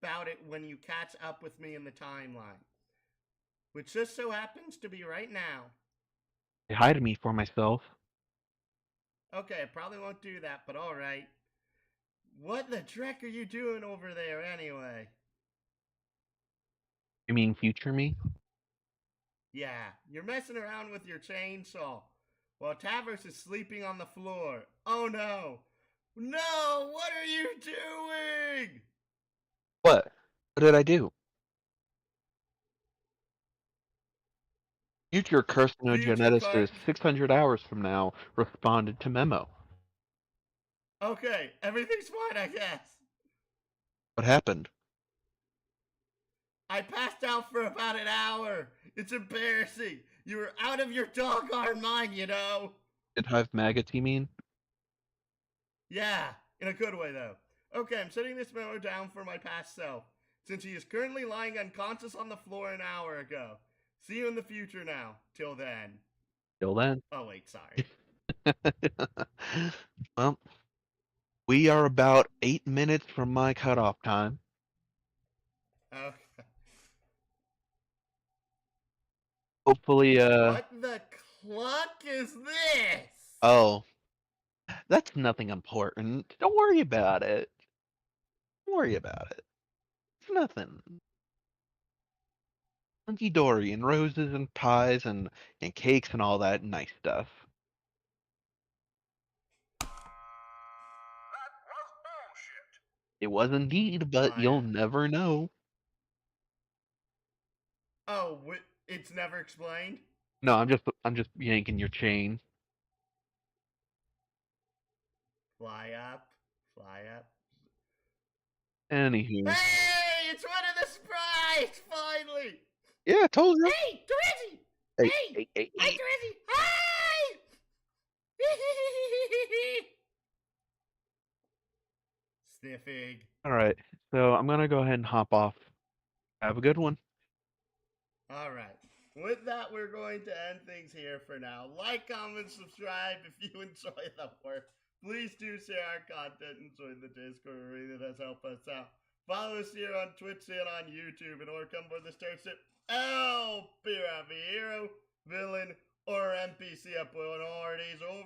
about it when you catch up with me in the timeline, which just so happens to be right now. Say hi to me for myself. Okay, I probably won't do that, but alright. What the dreck are you doing over there anyway? You mean future me? Yeah, you're messing around with your chainsaw while Tavros is sleeping on the floor. Oh no! No! What are you doing? What? What did I do? Future carcinogeneticist 600 hours from now responded to memo. Okay, everything's fine, I guess. What happened? I passed out for about an hour. It's embarrassing. You were out of your doggone mind, you know. Did Hive maggots, you mean? Yeah, in a good way, though. Okay, I'm setting this memo down for my past self, since he is currently lying unconscious on the floor an hour ago. See you in the future now. Till then. Till then. Oh, wait, sorry. Well, we are about 8 minutes from my cutoff time. Okay. Hopefully, What the cluck is this? Oh. That's nothing important. Don't worry about it. Don't worry about it. It's nothing. Hunky dory and roses and pies and cakes and all that nice stuff. That was bullshit. It was indeed, but you'll never know. Oh, it's never explained? No, I'm just yanking your chain. Fly up, fly up. Anywho. Hey, it's one of the sprites, finally! Yeah, I told you. Hey, Terezy! Hey. Hi, Terezy! Hi! Sniffing. Alright, so I'm gonna go ahead and hop off. Have a good one. Alright. With that, we're going to end things here for now. Like, comment, subscribe if you enjoy the work. Please do share our content and join the Discord. It really does help us out. Follow us here on Twitch and on YouTube, and or come aboard the starship. Be a hero, villain, or NPC up when all our days are over.